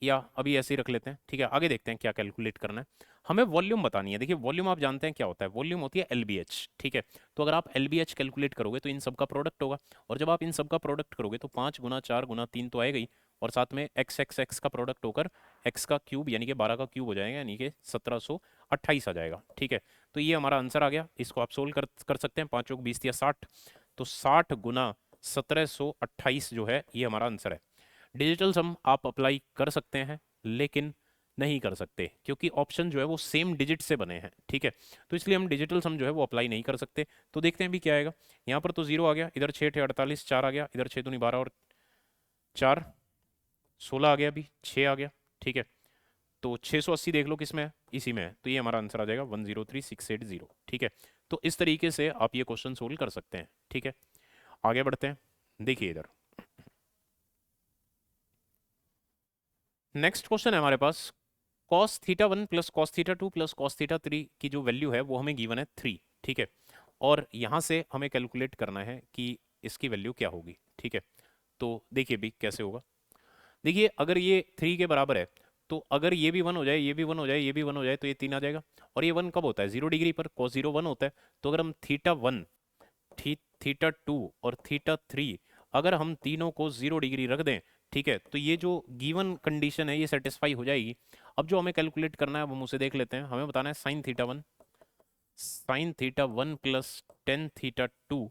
या अभी ऐसे ही रख लेते हैं, ठीक है। आगे देखते हैं क्या कैलकुलेट करना है। हमें वॉल्यूम बतानी है। देखिए वॉल्यूम आप जानते हैं क्या होता है, वॉल्यूम होती है LBH, ठीक है। तो अगर आप LBH कैलकुलेट करोगे तो इन सब का प्रोडक्ट होगा, और जब आप इन सब का प्रोडक्ट करोगे तो 5 गुना 4 गुना 3 तो आएगा ही, और साथ में x का प्रोडक्ट होकर x का क्यूब यानी कि 12 का क्यूब हो जाएगा, यानी कि 1728 आ जाएगा, ठीक है। तो ये हमारा आंसर आ गया। इसको आप सोल्व कर सकते हैं, 5 चौक 20 या 60, तो 60 गुना 1728 जो है ये हमारा आंसर है। डिजिटल सम आप अप्लाई कर सकते हैं लेकिन नहीं कर सकते, क्योंकि ऑप्शन जो है वो सेम डिजिट से बने हैं, ठीक है। तो इसलिए हम डिजिटल सम जो है वो अप्लाई नहीं कर सकते। तो देखते हैं भी क्या आएगा। यहाँ पर तो 0 आ गया, इधर 6 48, 4 आ गया, इधर 6 दूनी 12 और 4 16 आ गया, अभी 6 आ गया, ठीक है। तो 680 देख लो किस में है, इसी में है, तो ये हमारा आंसर आ जाएगा 103680, ठीक है। तो इस तरीके से आप ये क्वेश्चन सोल्व कर सकते हैं, ठीक है। आगे बढ़ते हैं, देखिए इधर नेक्स्ट क्वेश्चन है हमारे पास। cos θ1 plus cos θ2 plus cos θ3 की जो वैल्यू है वो हमें गिवन है 3, ठीक है। और यहाँ से हमें कैलकुलेट करना है कि इसकी वैल्यू क्या होगी, ठीक है। तो देखिए भी कैसे होगा। देखिए अगर ये 3 के बराबर है तो अगर ये भी 1 हो जाए, ये भी 1 हो जाए, ये भी 1 हो जाए, तो ये 3 आ जाएगा। और ये 1 कब होता है? 0 डिग्री पर cos 0 1 होता है। तो अगर हम थीटा 1, थीटा 2 और थीटा 3, अगर हम तीनों को 0 डिग्री रख दें, ठीक है, तो ये जो गिवन कंडीशन है ये सेटिस्फाई हो जाएगी। अब जो हमें कैलकुलेट करना है वो हम उसे देख लेते हैं। हमें बताना है sine theta 1 plus tan theta 2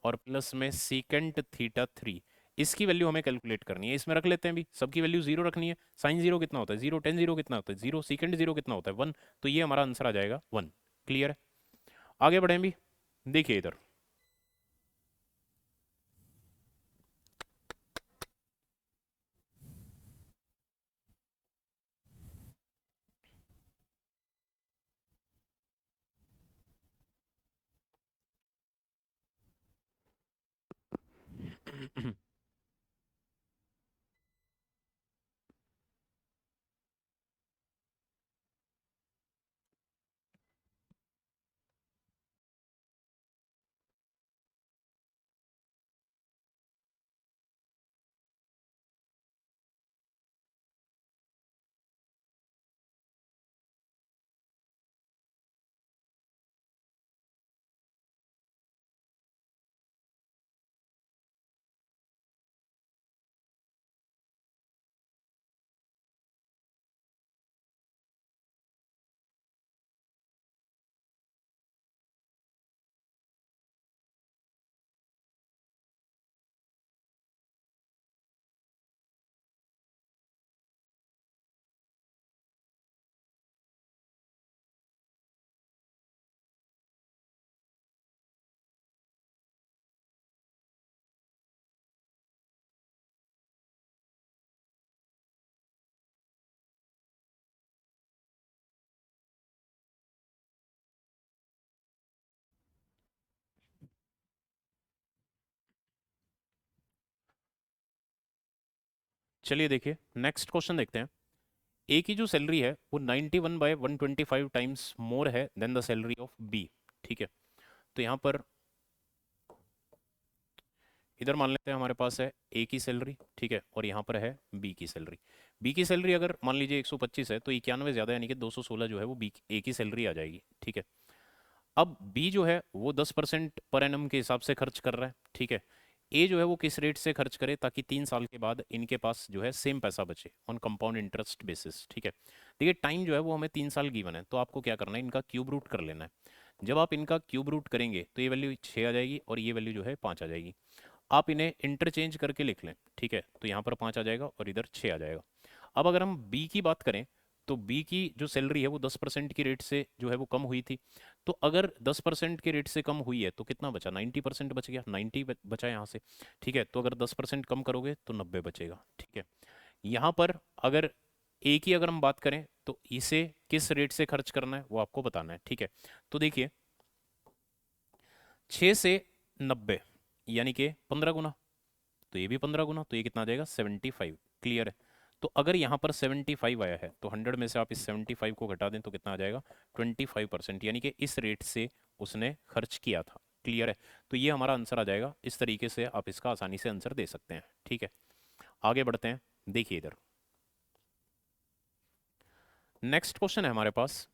और प्लस में सीकेंट थीटा 3। इसकी वैल्यू हमें कैलकुलेट करनी है। इसमें रख लेते हैं भी, सबकी वैल्यू 0 रखनी है। साइन 0 कितना होता है 0, टेन 0 कितना होता है 0, सीकेंट 0 कितना होता है 1। तो ये हमारा आंसर आ जाएगा 1। क्लियर है? आगे बढ़ें भी। देखिए इधर चलिए देखिए नेक्स्ट क्वेश्चन देखते हैं। ए की जो सैलरी है वो 91/125 टाइम्स मोर है than the salary of B. ठीक है, तो यहाँ पर इधर मान लेते हैं हमारे पास है ए की सैलरी, ठीक है, और यहाँ पर है बी की सैलरी। बी की सैलरी अगर मान लीजिए 125 है तो 91 ज़्यादा यानी कि 216 जो है वो बी ए की सैलरी आ जाएगी। ठीक है, अब बी जो है वो 10% पर एनम के हिसाब से खर्च कर रहा है। ठीक है, ए जो है वो किस रेट से खर्च करे ताकि 3 साल के बाद इनके पास जो है सेम पैसा बचे ऑन कंपाउंड इंटरेस्ट बेसिस। ठीक है, देखिए टाइम जो है वो हमें 3 साल गिवन है, तो आपको क्या करना है, इनका क्यूब रूट कर लेना है। जब आप इनका क्यूब रूट करेंगे तो ये वैल्यू 6 आ जाएगी और ये वैल्यू जो है 5 आ जाएगी। आप इन्हें इंटरचेंज करके लिख लें। ठीक है, तो यहाँ पर 5 आ जाएगा और इधर 6 आ जाएगा। अब अगर हम बी की बात करें तो बी की जो सैलरी है वो 10% की रेट से जो है वो कम हुई थी। तो अगर 10% के रेट से कम हुई है तो कितना बचा, 90% बच गया, 90 बचा यहाँ से। ठीक है, तो अगर 10% कम करोगे तो 90 बचेगा। ठीक है, यहाँ पर अगर ए की अगर हम बात करें तो इसे किस रेट से खर्च करना है वो आपको बताना है। ठीक है, तो देखिए 6 से 90 यानी कि 15 गुना, तो ये भी 15 गुना, तो ये कितना आ जाएगा 75। क्लियर है? तो अगर यहाँ पर 75 आया है तो 100 में से आप इस 75 को घटा दें तो कितना आ जाएगा 25%, यानी कि इस रेट से उसने खर्च किया था। क्लियर है? तो ये हमारा आंसर आ जाएगा। इस तरीके से आप इसका आसानी से आंसर दे सकते हैं। ठीक है, आगे बढ़ते हैं। देखिए इधर नेक्स्ट क्वेश्चन है हमारे पास।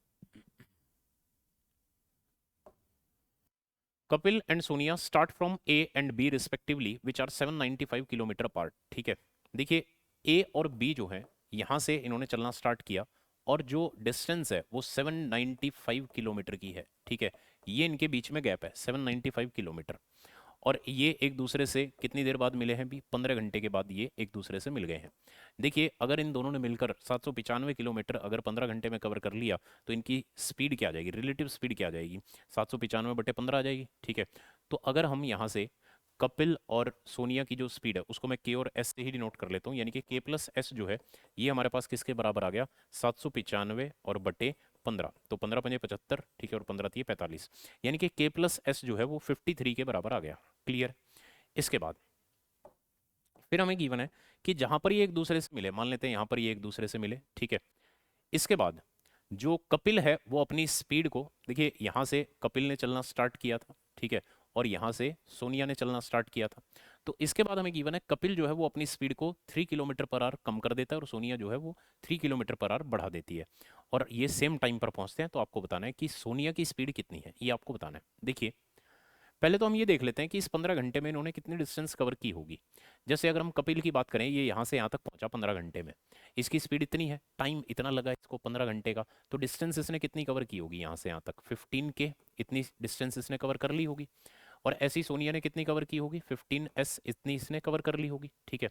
Kapil and Sonia start from A and B respectively which are 795 kilometre apart. ठीक है, देखिए ए और बी जो है यहाँ से इन्होंने चलना स्टार्ट किया और जो डिस्टेंस है वो 795 किलोमीटर की है। ठीक है, ये इनके बीच में गैप है 795 किलोमीटर। और ये एक दूसरे से कितनी देर बाद मिले हैं भी, 15 घंटे के बाद ये एक दूसरे से मिल गए हैं। देखिए अगर इन दोनों ने मिलकर 795 किलोमीटर अगर 15 घंटे में कवर कर लिया तो इनकी स्पीड क्या आ जाएगी, रिलेटिव स्पीड क्या आ जाएगी, 795/15 आ जाएगी। ठीक है, तो अगर हम यहाँ से कपिल और सोनिया की जो स्पीड है उसको मैं के और एस से ही डिनोट कर लेता हूँ, यानी कि के प्लस एस जो है ये हमारे पास किसके बराबर आ गया, 795 और बटे 15, तो 15×5 = 75। ठीक है, और 15×3 = 45, यानी कि के प्लस एस जो है वो 53 के बराबर आ गया। क्लियर? इसके बाद फिर हमें गिवन है कि जहां पर ये एक दूसरे से मिले, मान लेते हैं यहां पर ये एक दूसरे से मिले। ठीक है, इसके बाद जो कपिल है वो अपनी स्पीड को, देखिए यहां से कपिल ने चलना स्टार्ट किया था। ठीक है, और यहाँ से सोनिया ने चलना स्टार्ट किया था। तो इसके बाद हमें गिवन है कपिल जो है वो अपनी स्पीड को 3 किलोमीटर पर आवर कम कर देता है और सोनिया जो है वो 3 किलोमीटर पर आवर बढ़ा देती है, और ये सेम टाइम पर पहुंचते हैं। तो आपको बताना है कि सोनिया की स्पीड कितनी है, ये आपको बताना है। देखिए पहले तो हम ये देख लेते हैं कि इस 15 घंटे में इन्होंने कितनी डिस्टेंस कवर की होगी। जैसे अगर हम कपिल की बात करें, ये यहाँ से यहाँ तक पहुंचा 15 घंटे में, इसकी स्पीड इतनी है, टाइम इतना लगा इसको 15 घंटे का, तो डिस्टेंस इसने कितनी कवर की होगी यहाँ से यहाँ तक 15 के, इतनी डिस्टेंस इसने कवर कर ली होगी। और ऐसी सोनिया ने कितनी कवर की होगी 15s, इतनी इसने कवर कर ली होगी। ठीक है,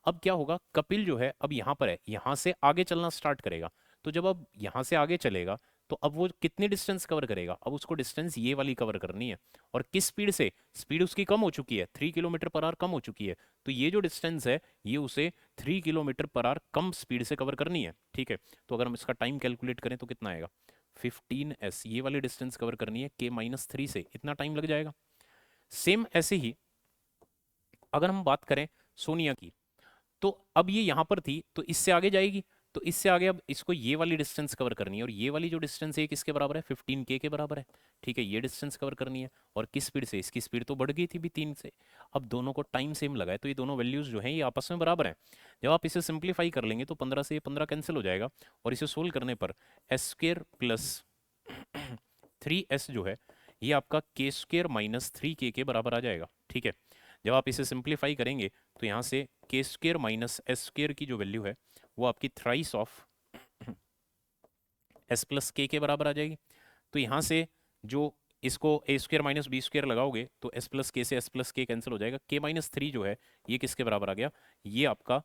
अब क्या होगा, कपिल जो है अब यहाँ पर है, यहाँ से आगे चलना स्टार्ट करेगा। तो जब अब यहाँ से आगे चलेगा तो अब वो कितनी डिस्टेंस कवर करेगा, अब उसको डिस्टेंस ये वाली कवर करनी है। और किस स्पीड से, स्पीड उसकी कम हो चुकी है, 3 किलोमीटर पर आवर कम हो चुकी है। तो ये जो डिस्टेंस है ये उसे 3 किलोमीटर पर आवर कम स्पीड से कवर करनी है। ठीक है, तो अगर हम इसका टाइम कैलकुलेट करें तो कितना आएगा 15s, ये वाली डिस्टेंस कवर करनी है k-3 से, इतना टाइम लग जाएगा। सेम ऐसे ही अगर हम बात करें सोनिया की, तो अब ये यहां पर थी तो इससे आगे जाएगी, तो इससे आगे अब इसको ये वाली डिस्टेंस कवर करनी है, और ये वाली जो डिस्टेंस है ये किसके बराबर है 15k के बराबर है। ठीक है, ये डिस्टेंस कवर करनी है, और किस स्पीड से, इसकी स्पीड तो बढ़ गई थी भी 3 से। अब दोनों को टाइम सेम लगा है तो ये दोनों वैल्यूज जो हैं ये आपस में बराबर हैं। जब आप इसे सिंप्लीफाई कर लेंगे तो 15 से ये 15 कैंसिल हो जाएगा, और इसे सोल्व करने पर s² प्लस 3s जो है ये आपका k² - 3k के बराबर आ जाएगा। ठीक है, जब आप इसे सिंप्लीफाई करेंगे तो यहाँ से k² - s² की जो वैल्यू है वो आपकी थ्राइस ऑफ s प्लस के बराबर आ जाएगी। तो यहाँ से जो इसको a² - b² लगाओगे तो s प्लस के से s प्लस के कैंसिल हो जाएगा, k-3 जो है ये किसके बराबर आ गया, ये आपका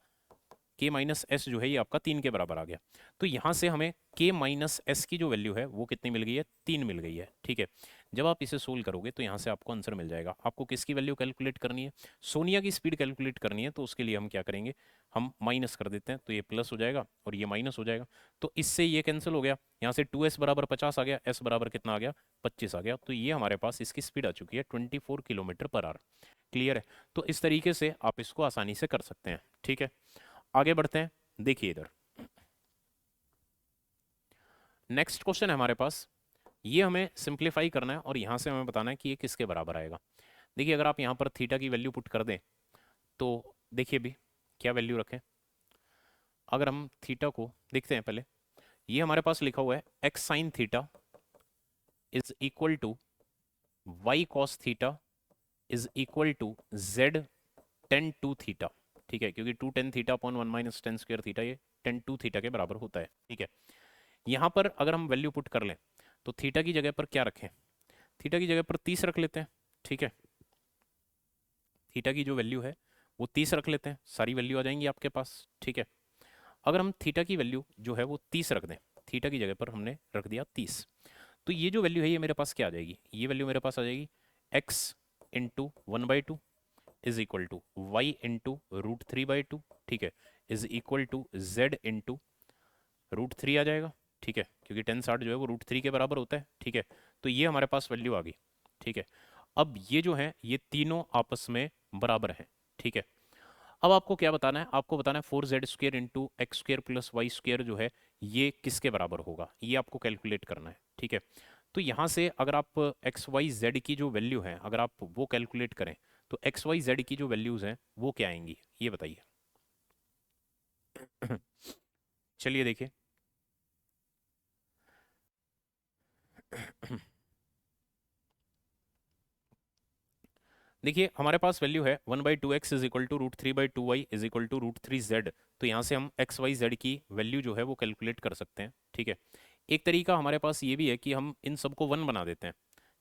k-s जो है ये आपका 3 के बराबर आ गया। तो यहाँ से हमें k-s की जो वैल्यू है वो कितनी मिल गई है, 3 मिल गई है। ठीक है, जब आप इसे सोल्व करोगे तो यहाँ से आपको आंसर मिल जाएगा। आपको किसकी वैल्यू कैलकुलेट करनी है, सोनिया की स्पीड कैलकुलेट करनी है, तो उसके लिए हम क्या करेंगे, हम माइनस कर देते हैं, तो ये प्लस हो जाएगा और ये माइनस हो जाएगा। तो इससे ये कैंसिल हो गया, यहाँ से 2s बराबर 50 आ गया, s बराबर कितना आ गया 25 आ गया। तो ये हमारे पास इसकी स्पीड आ चुकी है 24 किलोमीटर पर आवर। क्लियर है, तो इस तरीके से आप इसको आसानी से कर सकते हैं। ठीक है, आगे बढ़ते हैं। देखिए इधर नेक्स्ट क्वेश्चन है हमारे पास, ये हमें सिंप्लीफाई करना है और यहां से हमें बताना है कि ये किसके बराबर आएगा। देखिए अगर आप यहां पर थीटा की वैल्यू पुट कर दें तो देखिए भी क्या वैल्यू रखें। अगर हम थीटा को देखते हैं पहले, ये हमारे पास लिखा हुआ है x sine theta is equal to y cos theta is equal to z tan two theta. ठीक है, क्योंकि 2 tan theta upon 1 minus tan square theta ये tan 2 थीटा के बराबर होता है। ठीक है, यहाँ पर अगर हम वैल्यू पुट कर लें तो थीटा की जगह पर क्या रखें, थीटा की जगह पर 30 रख लेते हैं। ठीक है, थीटा की जो वैल्यू है वो 30 रख लेते हैं, सारी वैल्यू आ जाएंगी आपके पास। ठीक है, अगर हम थीटा की वैल्यू जो है वो 30 रख दें, थीटा की जगह पर हमने रख दिया 30, तो ये जो वैल्यू है ये मेरे पास क्या आ जाएगी, ये वैल्यू मेरे पास आ जाएगी x into 1/2 is equal to y into √3/2। ठीक है, is equal to z into √3 आ जाएगा। ठीक है, क्योंकि 1060 जो है वो √3 के बराबर होता है। ठीक है, तो ये हमारे पास वैल्यू आ गई। ठीक है, अब ये जो है ये तीनों आपस में बराबर हैं। ठीक है, अब आपको क्या बताना है, आपको बताना है 4z² into x² plus y² जो है ये किसके बराबर होगा, ये आपको कैलकुलेट करना है। ठीक है, तो यहाँ से अगर आप x y z की जो वैल्यू है अगर आप वो कैलकुलेट करें तो x y z की जो वैल्यूज़ हैं वो क्या आएंगी ये बताइए। चलिए देखिए देखिए हमारे पास वैल्यू है 1/2x is equal to √3/2y is equal to √3z। तो यहाँ से हम x y z की वैल्यू जो है वो कैलकुलेट कर सकते हैं। ठीक है, एक तरीका हमारे पास ये भी है कि हम इन सबको 1 बना देते हैं।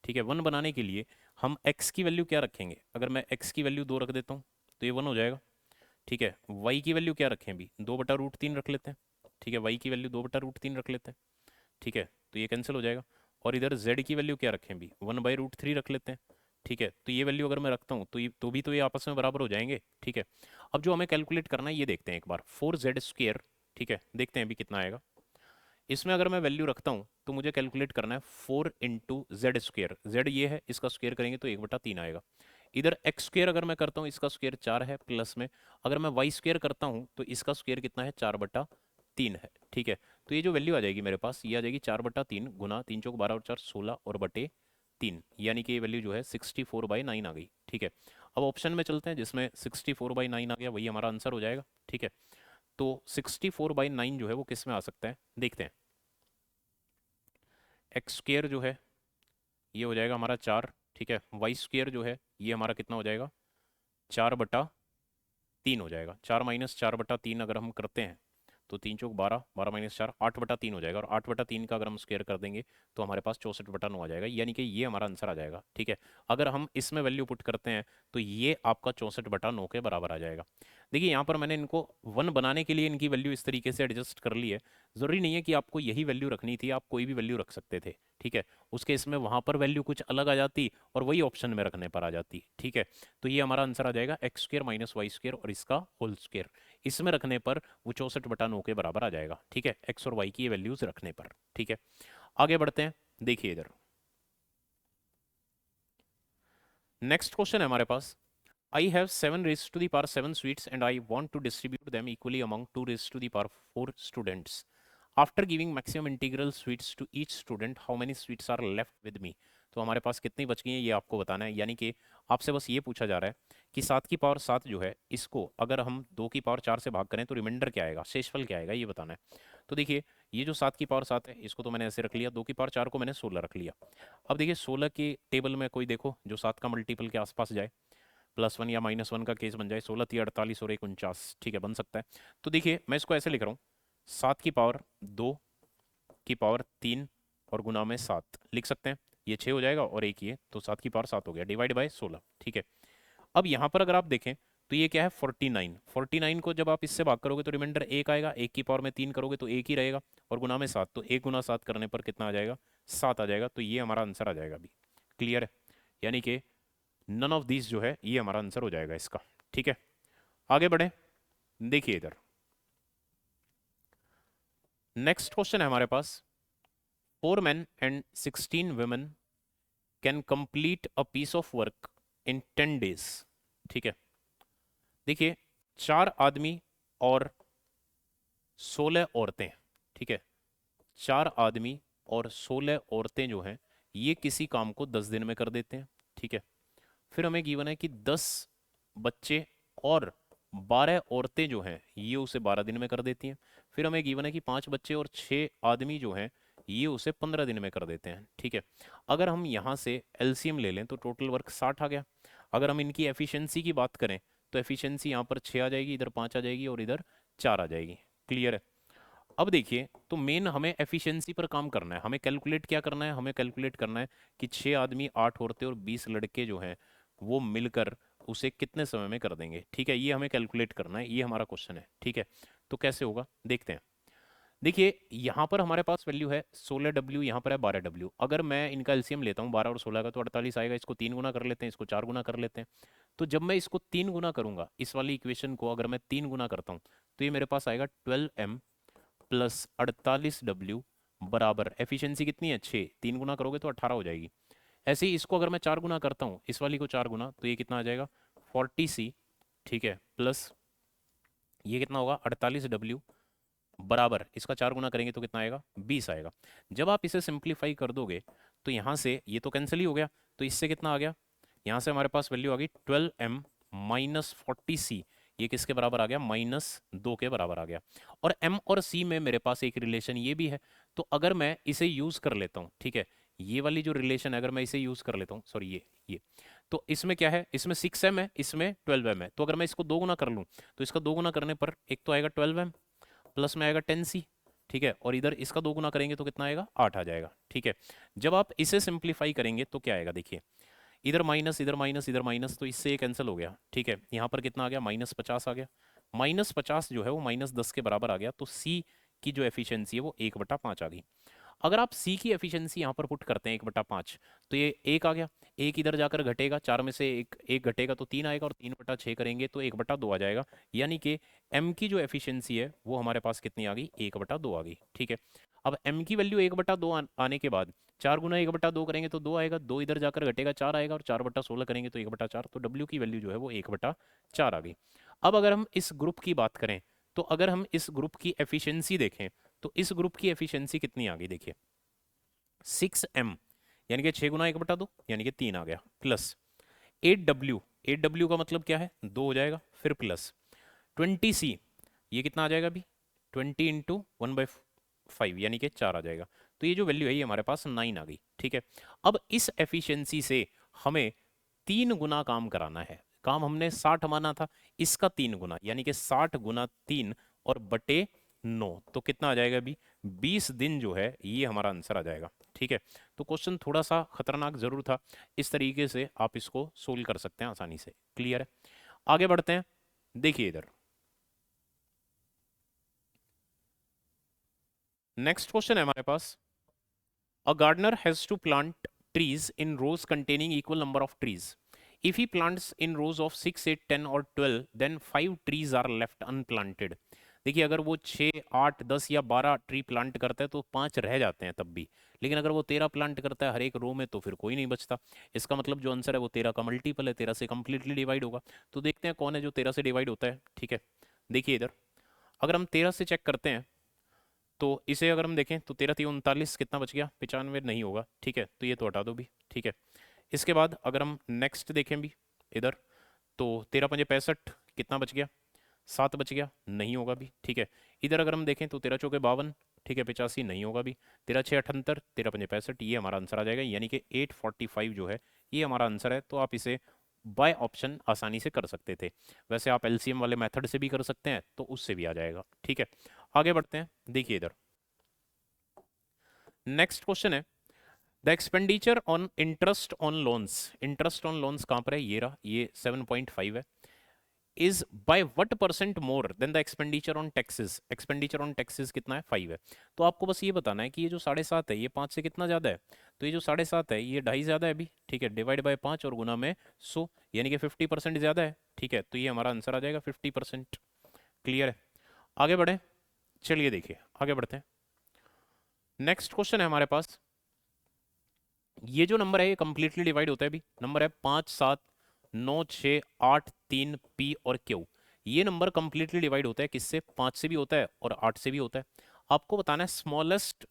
ठीक है, 1 बनाने के लिए हम x की वैल्यू क्या रखेंगे, अगर मैं x की वैल्यू 2 रख देता हूँ तो ये 1 हो जाएगा। ठीक है, y की वैल्यू क्या रखें अभी 2/√3 रख लेते हैं। ठीक है, y की वैल्यू 2/√3 रख लेते हैं। ठीक है, तो ये कैंसिल हो जाएगा, और इधर z की वैल्यू क्या रखें भी 1/√3 रख लेते हैं। ठीक है, तो ये वैल्यू अगर मैं रखता हूँ तो ये तो भी तो ये आपस में बराबर हो जाएंगे। ठीक है, अब जो हमें कैलकुलेट करना है ये देखते हैं एक बार 4z²। ठीक है, देखते हैं अभी कितना आएगा। इसमें अगर मैं वैल्यू रखता हूँ तो मुझे कैलकुलेट करना है 4 इंटू z², z ये है इसका स्क्वेयर करेंगे तो 1/3 आएगा। इधर x² अगर मैं करता हूँ इसका स्क्वेयर 4 है, प्लस में अगर मैं y² करता हूँ तो इसका स्क्वेयर कितना है 4/3 है। ठीक है, तो ये जो वैल्यू आ जाएगी मेरे पास ये आ जाएगी 4/3 गुना 3 चौक 12 और 4 16 और बटे 3, यानी कि ये वैल्यू जो है 64/9 आ गई। ठीक है, अब ऑप्शन में चलते हैं जिसमें 64/9 आ गया, वही हमारा आंसर हो जाएगा। ठीक है, तो 64/9 जो है वो किस में आ सकता है, देखते हैं। एक्स स्क्र जो है ये हो जाएगा हमारा 4। ठीक है, वाई स्क्र जो है ये हमारा कितना हो जाएगा, 4/3 हो जाएगा। 4 - 4/3 अगर हम करते हैं तो 3 × 4 = 12, 12 - 4 8/3 हो जाएगा, और 8/3 का अगर हम स्क्वायर कर देंगे तो हमारे पास 64/9 आ जाएगा, यानी कि ये हमारा आंसर आ जाएगा। ठीक है, अगर हम इसमें वैल्यू पुट करते हैं तो ये आपका 64/9 के बराबर आ जाएगा। देखिए यहाँ पर मैंने इनको 1 बनाने के लिए इनकी वैल्यू इस तरीके से एडजस्ट कर ली है। ज़रूरी नहीं है कि आपको यही वैल्यू रखनी थी, आप कोई भी वैल्यू रख सकते थे। ठीक है, उसके इसमें वहाँ पर वैल्यू कुछ अलग आ जाती और वही ऑप्शन में रखने पर आ जाती। ठीक है, तो ये हमारा आंसर आ जाएगा x² - y² और इसका होल स्क्वायर। इसमें रखने पर वो 64/9 के बराबर आ जाएगा। ठीक है, एक्स और वाई की ये वैल्यूज रखने पर। ठीक है, आगे बढ़ते हैं। देखिए इधर नेक्स्ट क्वेश्चन है हमारे पास। I have 7 raised to the power 7 sweets and I want to distribute them equally among 2 raised to the power 4 students. After giving maximum integral sweets to each student, how many sweets are left with me? तो हमारे पास कितनी बच गई हैं ये आपको बताना है, यानी कि आपसे बस ये पूछा जा रहा है कि 7 की पावर 7 जो है इसको अगर हम 2 की पावर 4 से भाग करें तो रिमाइंडर क्या आएगा, शेषफल क्या आएगा, ये बताना है। तो देखिए ये जो 7 की पावर 7 है इसको तो मैंने ऐसे रख लिया, 2 की पावर 4 को मैंने 16 रख लिया। अब देखिए 16 के टेबल में कोई देखो जो 7 का मल्टीपल के आसपास जाए, +1 या -1 का केस बन जाए, 16 × 48 और 1 49। ठीक है, बन सकता है। तो देखिए मैं इसको ऐसे लिख रहा हूँ, 7 की पावर 2 की पावर 3 और गुना में 7 लिख सकते हैं, ये 6 हो जाएगा और एक ये, तो 7 की पावर 7 हो गया, डिवाइड बाय 16। ठीक है, अब यहाँ पर अगर आप देखें तो ये क्या है 49। 49 को जब आप इससे भाग करोगे तो रिमाइंडर 1 आएगा, 1 की पावर में 3 करोगे तो 1 ही रहेगा, और गुना में 7, तो 1 × 7 करने पर कितना आ जाएगा, 7 आ जाएगा। तो ये हमारा आंसर आ जाएगा अभी। क्लियर है, यानी कि नन ऑफ दीज जो है ये हमारा आंसर हो जाएगा इसका। ठीक है, आगे बढ़े। देखिए इधर नेक्स्ट क्वेश्चन है हमारे पास। 4 men and 16 women can complete a piece of work in 10 days। ठीक है, देखिए 4 आदमी और 16 औरतें। ठीक है, 4 आदमी और 16 औरतें जो हैं ये किसी काम को 10 दिन में कर देते हैं। ठीक है, फिर हमें गिवन है कि 10 बच्चे और 12 औरतें जो हैं ये उसे 12 दिन में कर देती हैं। फिर हमें गिवन है कि 5 बच्चे और 6 आदमी जो हैं ये उसे 15 दिन में कर देते हैं। ठीक है, अगर हम यहाँ से एलसीएम ले लें तो टोटल वर्क 60 आ गया। अगर हम इनकी एफिशिएंसी की बात करें तो एफिशिएंसी यहाँ पर 6 आ जाएगी, इधर 5 आ जाएगी और इधर 4 आ जाएगी। क्लियर है, अब देखिए तो मेन हमें एफिशिएंसी पर काम करना है, हमें कैलकुलेट क्या करना है, हमें कैलकुलेट करना है कि 6 आदमी 8 औरतें और 20 लड़के जो हैं वो मिलकर उसे कितने समय में कर देंगे। ठीक है, ये हमें कैलकुलेट करना है, ये हमारा क्वेश्चन है। ठीक है, तो कैसे होगा देखते हैं। देखिए यहाँ पर हमारे पास वैल्यू है 16W, यहाँ पर है 12W। अगर मैं इनका एलसीएम लेता हूँ 12 और 16 का तो 48 आएगा। इसको 3 गुना कर लेते हैं, इसको 4 गुना कर लेते हैं। तो जब मैं इसको 3 गुना करूंगा, इस वाली इक्वेशन को अगर मैं 3 गुना करता हूँ तो ये मेरे पास आएगा 12M + 48W बराबर एफिशिएंसी कितनी है 6, 3 गुना करोगे तो 18 हो जाएगी। ऐसे ही इसको अगर मैं 4 गुना करता हूँ, इस वाली को 4 गुना, तो ये कितना आ जाएगा 40C। ठीक है, प्लस ये कितना होगा 48W बराबर इसका 4 गुना करेंगे तो कितना आएगा 20 आएगा। जब आप इसे सिंप्लीफाई कर दोगे तो यहाँ से ये तो कैंसिल ही हो गया, तो इससे कितना आ गया, यहाँ से हमारे पास वैल्यू आ गई 12M - 40C। ये किसके बराबर आ गया, -2 के बराबर आ गया। और M और C में मेरे पास एक रिलेशन ये भी है, तो अगर मैं इसे यूज कर लेता हूँ, ठीक है, ये वाली जो रिलेशन है अगर मैं इसे यूज कर लेता हूँ, सॉरी ये तो इसमें क्या है, इसमें 6M है, इसमें 12M है। तो अगर मैं इसको 2 गुना कर लूँ तो इसका 2 गुना करने पर एक तो आएगा 12M, प्लस में आएगा 10C। ठीक है, और इधर इसका 2 गुना करेंगे तो कितना आएगा 8 आ जाएगा। ठीक है, जब आप इसे सिंप्लीफाई करेंगे तो क्या आएगा, देखिए इधर माइनस इधर माइनस इधर माइनस, तो इससे ये कैंसिल हो गया। ठीक है, यहाँ पर कितना आ गया -50 आ गया। -50 जो है वो -10 के बराबर आ गया, तो सी की जो एफिशिएंसी है वो 1/5 आ गई। अगर आप सी की एफिशिएंसी यहाँ पर पुट करते हैं 1/5, तो ये 1 आ गया, एक इधर जाकर घटेगा, 4 में से एक घटेगा तो 3 आएगा, और 3/6 करेंगे तो 1/2 आ जाएगा। यानी कि एम की जो एफिशिएंसी है वो हमारे पास कितनी आ गई 1/2 आ गई। ठीक है, अब एम की वैल्यू 1/2 आने के बाद 4 गुना 1/2 करेंगे तो 2 आएगा, 2 इधर जाकर घटेगा 4 आएगा, और 4/16 करेंगे तो 1/4, तो डब्ल्यू की वैल्यू जो है वो 1/4 आ गई। अब अगर हम इस ग्रुप की बात करें तो अगर हम इस ग्रुप की एफिशिएंसी देखें तो इस ग्रुप की एफिशिएंसी कितनी आ गई, देखिए 6M यानी कि 6 × 1/2 यानी कि 3 आ गया, प्लस 8W, 8W का मतलब क्या है, 2 हो जाएगा, फिर प्लस 20C, ये कितना आ जाएगा अभी, 20 × 1/5 यानी कि 4 आ जाएगा। तो ये जो वैल्यू है ये हमारे पास 9 आ गई, ठीक है। अब इस एफिशिएंसी से हमें 3 गुना काम कराना है। काम हमने 60 माना था, इसका 3 गुना यानी कि 60 × 3 और बटे 9, तो कितना आ जाएगा अभी, 20 दिन जो है ये हमारा आंसर आ जाएगा, ठीक है। तो क्वेश्चन थोड़ा सा खतरनाक जरूर था, इस तरीके से आप इसको सोल्व कर सकते हैं आसानी से, क्लियर है। आगे बढ़ते हैं, देखिए इधर नेक्स्ट क्वेश्चन है हमारे पास। A gardener has to plant trees in rows containing equal number of trees. If he plants in rows of 6, 8, 10 or 12, then 5 trees are left unplanted. देखिए अगर वो 6, 8, 10 या 12 ट्री प्लांट करता है तो 5 रह जाते हैं तब भी, लेकिन अगर वो 13 प्लांट करता है हर एक रो में तो फिर कोई नहीं बचता। इसका मतलब जो आंसर है वो 13 का मल्टीपल है, 13 से कम्प्लीटली डिवाइड होगा। तो देखते हैं कौन है जो 13 से डिवाइड होता है, ठीक है। देखिए इधर अगर हम 13 से चेक करते हैं तो इसे अगर हम देखें तो 13 × 3 = 39, कितना बच गया, 95 नहीं होगा, ठीक है, तो ये तो हटा दो भी, ठीक है। इसके बाद अगर हम नेक्स्ट देखें भी इधर तो 13×5 = 65, कितना बच गया, 7 बच गया, नहीं होगा भी, ठीक है। इधर अगर हम देखें तो 13×4 = 52, ठीक है, 85 नहीं होगा भी, 13×6 = 78, 13×5 = 65, ये हमारा आंसर आ जाएगा, यानी कि 845 जो है ये हमारा आंसर है। तो आप इसे बाय ऑप्शन आसानी से कर सकते थे, वैसे आप एलसीएम वाले मेथड से भी कर सकते हैं तो उससे भी आ जाएगा, ठीक है। आगे बढ़ते हैं, देखिए इधर नेक्स्ट क्वेश्चन है, the expenditure on interest on loans कहाँ पर है, ये रहा, ये 7.5 है, is by what percent more than the expenditure on taxes, expenditure on taxes कितना है, 5 है। तो आपको बस ये बताना है कि ये जो 7.5 है ये 5 से कितना ज्यादा है, तो ये जो 7.5 है ये 2.5 ज्यादा है अभी, ठीक है, डिवाइड बाय 5 और गुना में 100 यानी कि 50% ज्यादा है, ठीक है। तो ये हमारा आंसर आ जाएगा 50%, क्लियर है। आगे बढ़े, चलिए देखिए आगे बढ़ते हैं। नेक्स्ट क्वेश्चन है हमारे पास, ये जो नंबर है ये कंप्लीटली डिवाइड होता है अभी, नंबर है 5, 7, 9, 6, 8, 3 पी और क्यू। ये नंबर कंप्लीटली डिवाइड होता है किससे, 5 से भी होता है और 8 से भी होता है। आपको बताना है smallest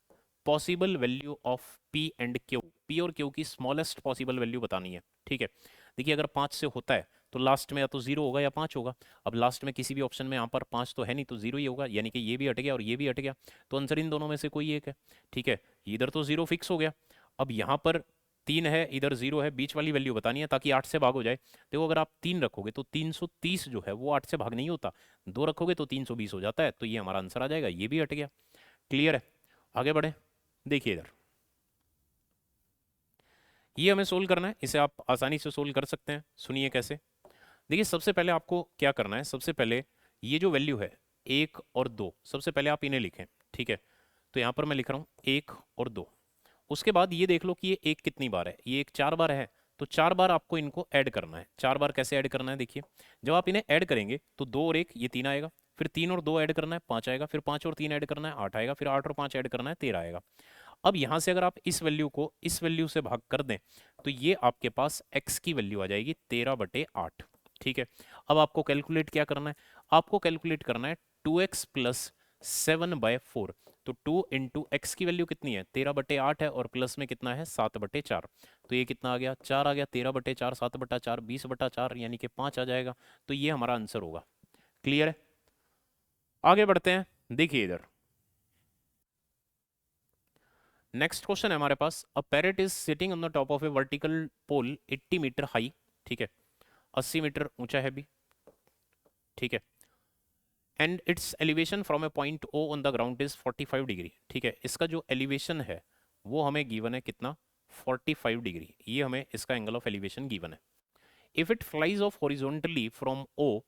possible value of P and Q, P और क्यू की स्मॉलेस्ट पॉसिबल वैल्यू बतानी है, ठीक है। देखिए अगर 5 से होता है तो लास्ट में या तो 0 होगा या 5 होगा। अब लास्ट में किसी भी ऑप्शन में यहाँ पर 5 तो है नहीं, तो 0 ही होगा, यानी कि ये भी हट गया और ये भी हट गया, तो आंसर इन दोनों में से कोई एक है, ठीक है। इधर तो 0 फिक्स हो गया, अब यहाँ पर 3 है, इधर 0 है, बीच वाली वैल्यू बतानी है ताकि 8 से भाग हो जाए। देखो अगर आप 3 रखोगे तो 330 जो है वो 8 से भाग नहीं होता, 2 रखोगे तो 320 हो जाता है, तो ये हमारा आंसर आ जाएगा, ये भी हट गया, क्लियर है। आगे बढ़े, देखिए इधर ये हमें सोल्व करना है, इसे आप आसानी से सोल्व कर सकते हैं, सुनिए कैसे। देखिए सबसे पहले आपको क्या करना है, सबसे पहले ये जो वैल्यू है 1 और 2, सबसे पहले आप इन्हें लिखें, ठीक है। तो यहाँ पर मैं लिख रहा हूँ 1 और 2। उसके बाद ये देख लो कि ये 1 कितनी बार है, ये 1 4 बार है, तो 4 बार आपको इनको ऐड करना है। 4 बार कैसे ऐड करना है, देखिए जब आप इन्हें ऐड करेंगे तो 2 और 1 ये 3 आएगा, फिर 3 और 2 ऐड करना है 5 आएगा, फिर 5 और 3 ऐड करना है 8 आएगा, फिर 8 और 5 ऐड करना है 13 आएगा। अब यहाँ से अगर आप इस वैल्यू को इस वैल्यू से भाग कर दें तो ये आपके पास x की वैल्यू आ जाएगी 13/8, ठीक है। अब आपको कैलकुलेट क्या करना है, आपको कैलकुलेट करना है 2x + 7/4। तो 2 इंटू एक्स की वैल्यू कितनी है, 13/8 है, और प्लस में कितना है 7/4, तो ये कितना आ गया 4 आ गया, 13/4 7/4 20/4 यानी कि 5 आ जाएगा, तो ये हमारा आंसर होगा, क्लियर है। आगे बढ़ते हैं, देखिए इधर नेक्स्ट क्वेश्चन है हमारे पास, a parrot is sitting on the top of a vertical pole 80 metre high, ठीक है, 80 मीटर ऊंचा है भी, ठीक है, and its elevation from a point O on the ground is 45 degree, ठीक है। इसका जो एलिवेशन है वो हमें गिवन है कितना, 45 डिग्री, ये हमें इसका एंगल ऑफ एलिवेशन गिवन है। If it flies of horizontally from O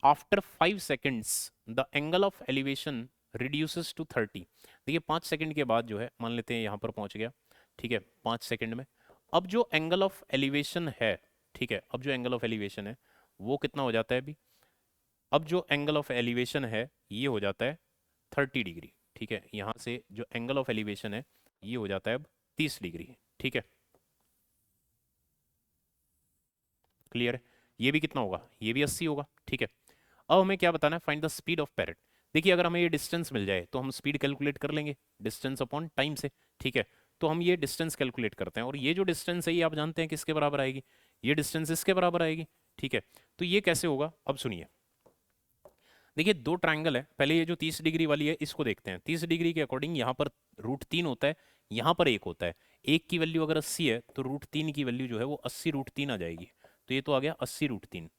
after 5 seconds the angle of elevation reduces to 30। देखिए 5 सेकंड के बाद जो है, मान लेते हैं यहाँ पर पहुंच गया, ठीक है, 5 सेकंड में, अब जो एंगल ऑफ एलिवेशन है, ठीक है, अब जो एंगल ऑफ एलिवेशन है वो कितना हो जाता है अभी, अब जो एंगल ऑफ एलिवेशन है ये हो जाता है 30 डिग्री, ठीक है। यहाँ से जो एंगल ऑफ एलिवेशन है ये हो जाता है अब 30 डिग्री, ठीक है, क्लियर है। ये भी कितना होगा, ये भी 80 होगा, ठीक है। अब हमें क्या बताना है, find the speed of parrot. देखिए अगर हमें ये डिस्टेंस मिल जाए तो हम स्पीड कैलकुलेट कर लेंगे डिस्टेंस अपॉन टाइम से, ठीक है। तो हम ये डिस्टेंस कैलकुलेट करते हैं, और ये जो डिस्टेंस है ये आप जानते हैं किसके बराबर आएगी, ये डिस्टेंस इसके बराबर आएगी, ठीक है। तो ये कैसे होगा, अब सुनिए। देखिए दो ट्रायंगल है, पहले ये जो 30 डिग्री वाली है इसको देखते हैं। 30 डिग्री के अकॉर्डिंग यहाँ पर √3 होता है, यहाँ पर 1 होता है। एक की वैल्यू अगर 80 है तो √3 की वैल्यू जो है वो 80 √3 आ जाएगी। तो ये तो आ गया 80 √3।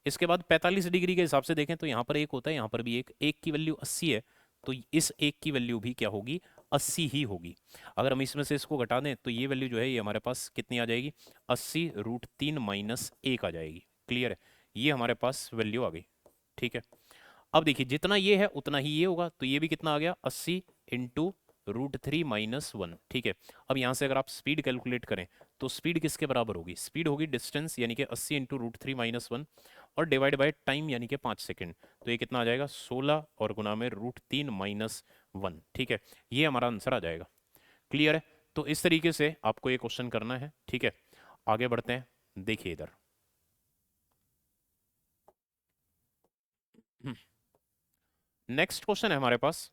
इसके बाद 45 डिग्री के हिसाब से देखें तो यहाँ पर 1 होता है, यहाँ पर भी एक की वैल्यू 80 है, तो इस एक की वैल्यू भी क्या होगी, 80 ही होगी। अगर हम इसमें से इसको घटा दें तो ये वैल्यू जो है ये हमारे पास कितनी आ जाएगी, 80 √3 - 1 आ जाएगी। क्लियर है, ये हमारे पास वैल्यू आ गई, ठीक है। अब देखिए जितना ये है उतना ही ये होगा, तो ये भी कितना आ गया, 80 इंटू √3 - 1, ठीक है। अब यहाँ से अगर आप स्पीड कैलकुलेट करें तो स्पीड किसके बराबर होगी, स्पीड होगी डिस्टेंस यानी कि 80 इंटू √3 - 1 और डिवाइड बाय टाइम यानी कि 5 सेकेंड। तो ये कितना आ जाएगा, 16 और गुना में √3 - 1, ठीक है। ये हमारा आंसर आ जाएगा। क्लियर है, तो इस तरीके से आपको ये क्वेश्चन करना है, ठीक है। आगे बढ़ते हैं, देखिए इधर नेक्स्ट क्वेश्चन है हमारे पास।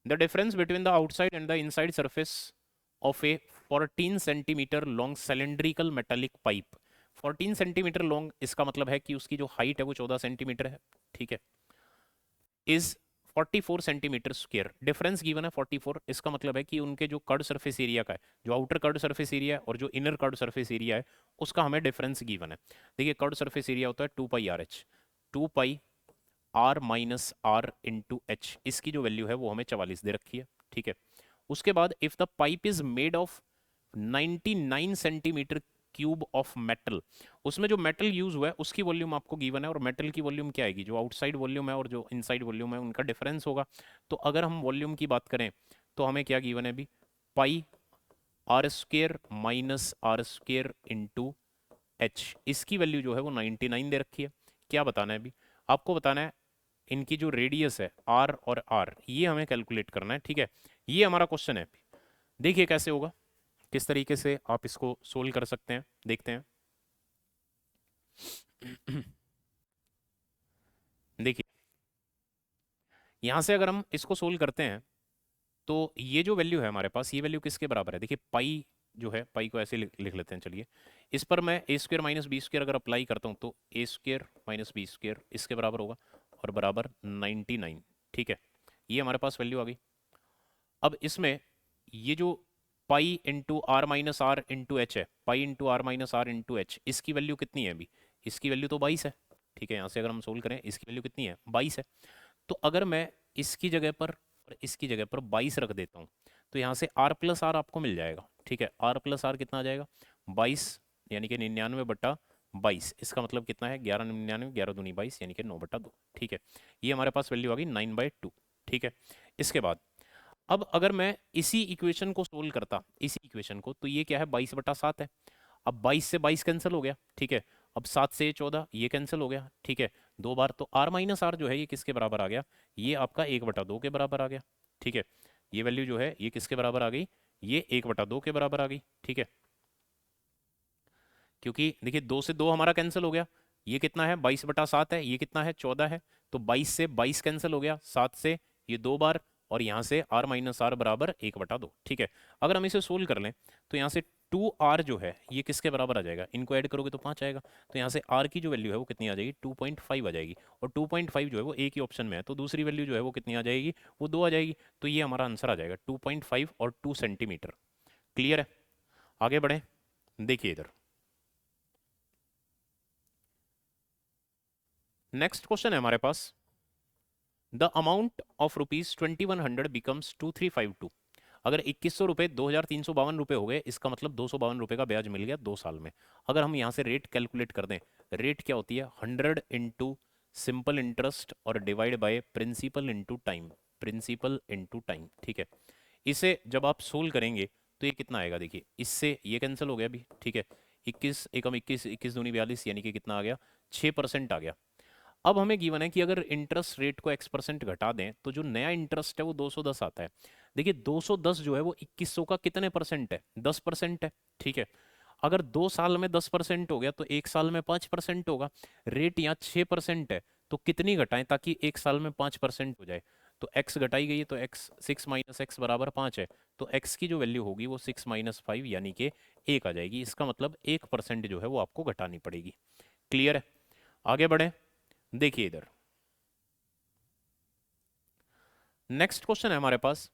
The difference between the outside and the inside surface of a 14 centimetre long cylindrical metallic pipe, 14 centimetre long, इसका मतलब है कि उसकी जो हाइट है वो 14 सेंटीमीटर है, ठीक है, is 44 centimetre square. Difference given है 44, इसका मतलब है कि उनके जो कर्ड सरफेस एरिया का है, जो आउटर कर्ड सरफेस एरिया है और जो इनर कर्ड सरफेस एरिया है, उसका हमें डिफरेंस गिवन है। देखिए कर्ड सरफेस एरिया होता है 2πRh, 2πr - r/h, इसकी जो वैल्यू है वो हमें 44 दे रखी है, ठीक है। उसके बाद if the pipe is made of 99 centimetre cube of metal, उसमें जो मेटल यूज हुआ है उसकी वॉल्यूम आपको गिवन है, और मेटल की वॉल्यूम क्या आएगी, जो आउटसाइड वॉल्यूम है और जो इनसाइड वॉल्यूम है उनका डिफरेंस होगा। तो अगर हम वॉल्यूम की बात करें तो हमें क्या गिवन है अभी, πr² - r²/h, इसकी वैल्यू जो है वो 99 दे रखी है। क्या बताना है अभी, आपको बताना है इनकी जो रेडियस है आर और आर, ये हमें कैलकुलेट करना है, ठीक है। ये हमारा क्वेश्चन है। देखिए कैसे होगा, किस तरीके से आप इसको सोल्व कर सकते हैं, देखते हैं। देखिए यहां से अगर हम इसको सोल्व करते हैं तो ये जो वैल्यू है हमारे पास, ये वैल्यू किसके बराबर है, देखिए पाई जो है, पाई को ऐसे लिख लेते हैं, चलिए। इस पर मैं a² - b² अगर अप्लाई करता हूँ तो a² - b² इसके बराबर होगा और बराबर 99, ठीक है। ये हमारे पास वैल्यू आ गई। अब इसमें ये जो pi into r minus r into h है, pi into r minus r into h, इसकी वैल्यू कितनी है अभी, इसकी वैल्यू तो 22 है, ठीक है। यहाँ से अगर हम सोल्व करें इसकी वैल्यू कितनी है, 22 है। तो अगर मैं इसकी जगह पर और इसकी जगह पर 22 रख देता हूँ तो यहाँ से r+r आपको मिल जाएगा, ठीक है। r+r कितना आ जाएगा, 22 यानी कि 99/22, इसका मतलब कितना है 1199, 11 दूनी 22 यानी कि 9/2, ठीक है। ये हमारे पास वैल्यू आ गई 9/2, ठीक है। इसके बाद अब अगर मैं इसी इक्वेशन को सोल्व करता, इसी इक्वेशन को, तो ये क्या है 22/7 है। अब 22 से 22 कैंसिल हो गया, ठीक है। अब 7 से 14 ये कैंसिल हो गया, ठीक है। दो बार तो r - r जो है ये किसके बराबर आ गया, ये आपका 1/2 के बराबर आ गया, ठीक है। ये वैल्यू जो है ये किसके बराबर आ गई, ये 1/2 के बराबर आ गई, ठीक है। क्योंकि देखिए 2 से 2 हमारा कैंसिल हो गया, ये कितना है 22/7 है, ये कितना है 14 है, तो 22 से 22 कैंसिल हो गया, 7 से ये 2 बार, और यहाँ से r - r बराबर 1/2, ठीक है। अगर हम इसे सोल्व कर लें तो यहाँ से 2r जो है ये किसके बराबर आ जाएगा, इनको ऐड करोगे तो 5 आएगा, तो यहाँ से r की जो वैल्यू है वो कितनी आ जाएगी, 2.5 आ जाएगी, और 2.5 जो है वो एक ही ऑप्शन में है, तो दूसरी वैल्यू जो है वो कितनी आ जाएगी, वो 2 आ जाएगी। तो ये हमारा आंसर आ जाएगा 2.5 और 2 सेंटीमीटर। क्लियर है, आगे बढ़े, देखिए इधर नेक्स्ट क्वेश्चन है हमारे पास। द अमाउंट ऑफ ₹2100 बिकम्स 2352, अगर 2100 रुपये 2352 रुपये हो गए, इसका मतलब 252 रुपये का ब्याज मिल गया 2 साल में। अगर हम यहाँ से रेट कैलकुलेट कर दें, रेट क्या होती है 100 इंटू सिंपल इंटरेस्ट और divide by principal into time, principal into time, ठीक है। इसे जब आप सोल्व करेंगे तो ये कितना आएगा, देखिए इससे ये कैंसिल हो गया अभी, ठीक है। 21 एकम 21, 21 दूनी 42 यानी कि कितना आ गया, 6% आ गया। अब हमें गिवन है कि अगर इंटरेस्ट रेट को x% घटा दें तो जो नया इंटरेस्ट है वो 210 आता है। देखिए 210 जो है वो 2100 का कितने परसेंट है, 10% है, ठीक है। अगर 2 साल में 10% हो गया तो 1 साल में 5% होगा। रेट यहाँ 6% है, तो कितनी घटाएं ताकि 1 साल में 5% हो जाए, तो x घटाई गई है, तो x 6 माइनस एक्स बराबर 5 है, तो x की जो वैल्यू होगी वो 6 माइनस 5 यानी कि 1 आ जाएगी। इसका मतलब 1% जो है वो आपको घटानी पड़ेगी। क्लियर है? आगे बढ़े, देखिए इधर नेक्स्ट क्वेश्चन है हमारे पास।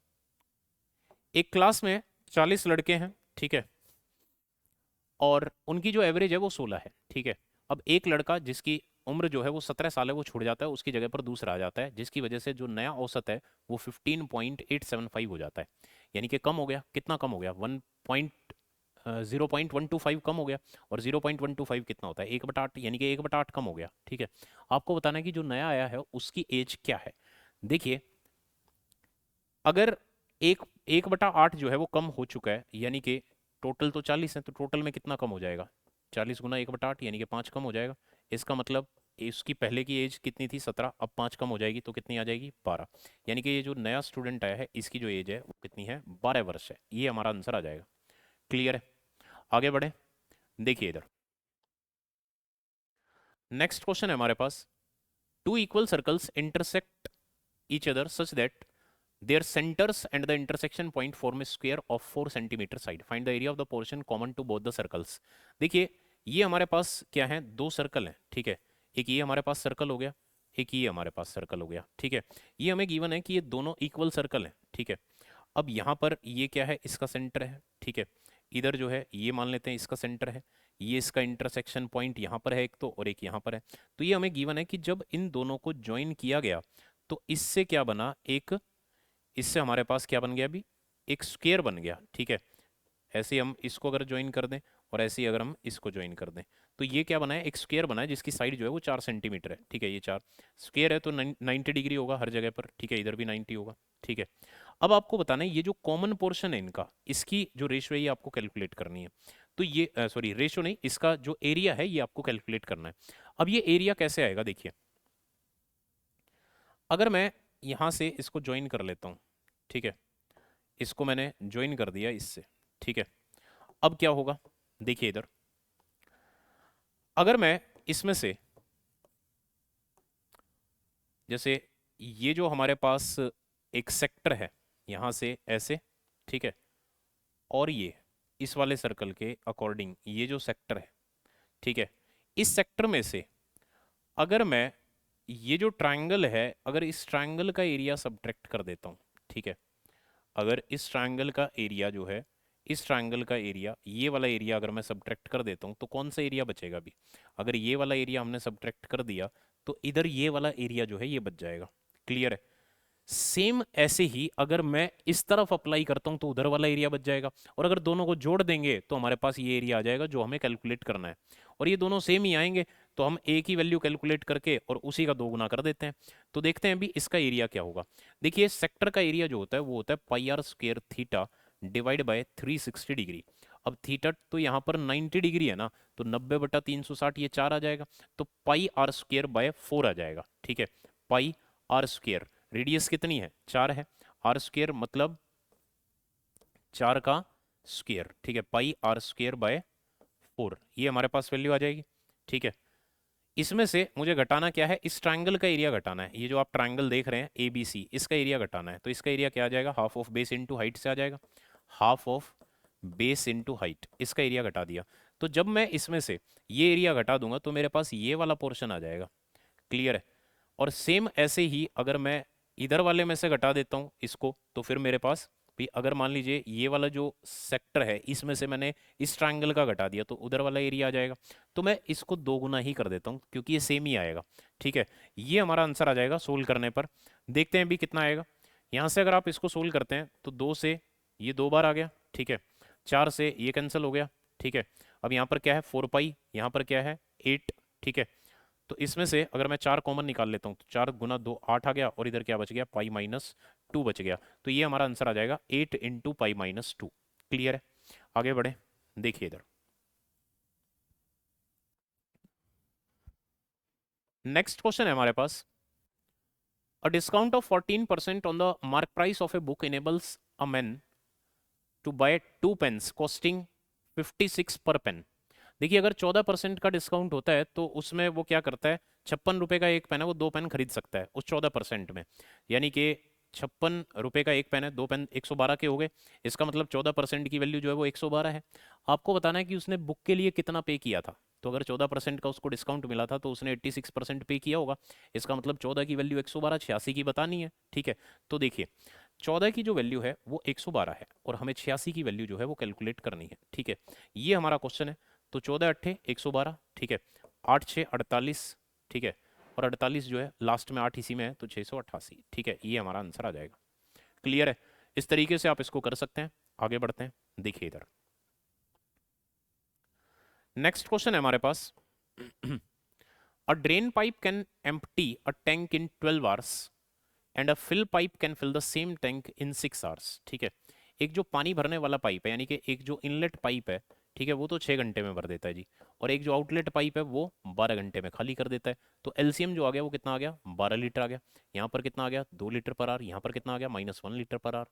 एक क्लास में 40 लड़के हैं, ठीक है, और उनकी जो एवरेज है वो 16 है, ठीक है। अब एक लड़का जिसकी उम्र जो है वो 17 साल है वो छूट जाता है, उसकी जगह पर दूसरा आ जाता है, जिसकी वजह से जो नया औसत है वो 15.875 हो जाता है। यानी कि कम हो गया, कितना कम हो गया, 0.125 कम हो गया। और 0.125 कितना होता है, 1/8, यानी कि 1/8 कम हो गया, ठीक है। आपको बताना है कि जो नया आया है उसकी एज क्या है। देखिए, अगर एक 1/8 जो है वो कम हो चुका है, यानी कि टोटल तो 40 है, तो टोटल में कितना कम हो जाएगा, 40 गुना 1/8 यानी कि 5 कम हो जाएगा। इसका मतलब इसकी पहले की एज कितनी थी, 17, अब 5 कम हो जाएगी तो कितनी आ जाएगी, 12। यानी कि ये जो नया स्टूडेंट आया है इसकी जो एज है वो कितनी है, 12 वर्ष है। ये हमारा आंसर आ जाएगा। क्लियर है? आगे बढ़े, देखिए इधर नेक्स्ट क्वेश्चन है हमारे पास। Two equal circles intersect each other such that their centers and the intersection point form a square of 4 centimeter side. Find the area of the portion common to both the circles. देखिए, ये हमारे पास क्या है, दो circle हैं, ठीक है। एक ये हमारे पास सर्कल हो गया, एक ये हमारे पास सर्कल हो गया, ठीक है। ये हमें गिवन है कि ये दोनों इक्वल सर्कल हैं, ठीक है। अब यहाँ पर ये क्या है, इसका सेंटर है, ठीक है। इधर जो है ये मान लेते हैं इसका सेंटर है, ये इसका इंटरसेक्शन पॉइंट यहाँ पर है एक तो, और एक यहाँ पर है। तो ये हमें गिवन है कि जब इन दोनों को ज्वाइन किया गया तो इससे क्या बना, एक, इससे हमारे पास क्या बन गया अभी, एक स्क्वायर बन गया, ठीक है। ऐसे ही हम इसको अगर ज्वाइन कर दें और ऐसे ही अगर हम इसको ज्वाइन कर दें तो ये क्या बना है, एक स्क्वायर बना है जिसकी साइड जो है वो 4 सेंटीमीटर है, ठीक है। ये 4 स्क्वायर है तो 90 डिग्री होगा हर जगह पर, ठीक है। इधर भी 90 होगा, ठीक है। अब आपको बताना है ये जो कॉमन पोर्शन है इनका, इसकी जो रेशियो है ये आपको कैलकुलेट करनी है। तो ये सॉरी रेशियो नहीं, इसका जो एरिया है ये आपको कैलकुलेट करना है। अब ये एरिया कैसे आएगा, देखिए, अगर मैं यहाँ से इसको ज्वाइन कर लेता हूँ, ठीक है, इसको मैंने ज्वाइन कर दिया इससे, ठीक है। अब क्या होगा, देखिए इधर, अगर मैं इसमें से, जैसे ये जो हमारे पास एक सेक्टर है यहाँ से ऐसे, ठीक है, और ये इस वाले सर्कल के अकॉर्डिंग ये जो सेक्टर है, ठीक है, इस सेक्टर में से अगर मैं ये जो ट्रायंगल है, अगर इस ट्रायंगल का एरिया सब्ट्रैक्ट कर देता हूँ, ठीक है, अगर इस ट्रायंगल का एरिया जो है, इस ट्रायंगल का एरिया, ये वाला एरिया अगर मैं सब्ट्रैक्ट कर देता हूँ तो कौन सा एरिया बचेगा अभी, अगर ये वाला एरिया हमने सब्ट्रैक्ट कर दिया तो इधर ये वाला एरिया जो है ये बच जाएगा। क्लियर है? सेम ऐसे ही अगर मैं इस तरफ अप्लाई करता हूं तो उधर वाला एरिया बच जाएगा, और अगर दोनों को जोड़ देंगे तो हमारे पास ये एरिया आ जाएगा जो हमें कैलकुलेट करना है। और ये दोनों सेम ही आएंगे तो हम एक ही वैल्यू कैलकुलेट करके और उसी का 2 गुना कर देते हैं। तो देखते हैं अभी इसका एरिया क्या होगा। देखिए, सेक्टर का एरिया जो होता है वो होता है pi r square theta divide by 360 degree. अब थीटा तो यहाँ पर 90 डिग्री है ना, तो 90/360 ये 4 आ जाएगा, तो पाई आर स्क्वायर बाय 4 आ जाएगा, ठीक है। पाई आर स्क्वायर, रेडियस कितनी है, 4 है, आर स्क्वायर मतलब 4 का स्क्वायर, ठीक है। पाई आर स्क्वायर बाय 4, ये हमारे पास वैल्यू आ जाएगी, ठीक है। इसमें से मुझे घटाना क्या है, इस ट्रायंगल का एरिया घटाना है। ये जो आप ट्रायंगल देख रहे हैं ए बी सी, इसका एरिया घटाना है। तो इसका एरिया क्या आ जाएगा, half of base into height से आ जाएगा, half of base into height, इसका एरिया घटा दिया। तो जब मैं इसमें से ये एरिया घटा दूंगा तो मेरे पास ये वाला पोर्शन आ जाएगा। क्लियर है? और सेम ऐसे ही अगर मैं इधर वाले में से घटा देता हूँ इसको, तो फिर मेरे पास भी, अगर मान लीजिए ये वाला जो सेक्टर है इसमें से मैंने इस ट्रायंगल का घटा दिया तो उधर वाला एरिया आ जाएगा। तो मैं इसको 2 गुना ही कर देता हूँ क्योंकि ये सेम ही आएगा, ठीक है। ये हमारा आंसर आ जाएगा सोल्व करने पर। देखते हैं भी कितना आएगा। यहाँ से अगर आप इसको सोल्व करते हैं तो 2 से ये 2 बार आ गया, ठीक है। 4 से ये कैंसिल हो गया, ठीक है। अब यहाँ पर क्या है 4 पाई, यहाँ पर क्या है 8, ठीक है। तो इसमें से अगर मैं 4 कॉमन निकाल लेता हूँ तो 4 गुना 2 8 आ गया, और इधर क्या बच गया, पाई माइनस 2 बच गया। तो ये हमारा आंसर आ जाएगा 8 इंटू पाई माइनस 2। क्लियर है? आगे बढ़े, देखिए इधर नेक्स्ट क्वेश्चन है हमारे पास। A discount of 14% on the mark price of a book enables a man to buy 2 pens costing 56 per pen. देखिए, अगर 14% का डिस्काउंट होता है तो उसमें वो क्या करता है, 56 रुपए का एक पेन है वो 2 पेन खरीद सकता है उस 14% में। यानी कि ₹56 का एक पेन है, दो पेन 112 के हो गए, इसका मतलब 14% की वैल्यू जो है वो 112 है। आपको बताना है कि उसने बुक के लिए कितना पे किया था। तो अगर 14% का उसको डिस्काउंट मिला था तो उसने 86% पे किया होगा, इसका मतलब 14 की वैल्यू 112, 86 की बतानी है। ठीक है, तो देखिए 14 की जो वैल्यू है वो 112 है और हमें 86 की वैल्यू जो है वो कैलकुलेट करनी है। ठीक है, ये हमारा क्वेश्चन है। तो 14 अट्ठे 112, ठीक है, 8 6 48, ठीक है, और 48 जो है लास्ट में 8 इसी में है तो 688। ठीक है, ये हमारा आंसर आ जाएगा। क्लियर है? इस तरीके से आप इसको कर सकते हैं। आगे बढ़ते हैं, देखिए इधर नेक्स्ट क्वेश्चन है हमारे पास। A drain pipe can empty a tank in 12 hours and a fill pipe can fill the same tank in 6 hours. ठीक है, एक जो पानी भरने वाला पाइप है, यानी कि एक जो इनलेट पाइप है, ठीक है, वो तो 6 घंटे में भर देता है जी, और एक जो आउटलेट पाइप है वो 12 घंटे में खाली कर देता है। तो एलसीएम जो आ गया वो कितना आ गया, 12 लीटर आ गया। यहाँ पर कितना आ गया, 2 लीटर पर आवर। यहाँ पर कितना आ गया, -1 लीटर पर आवर।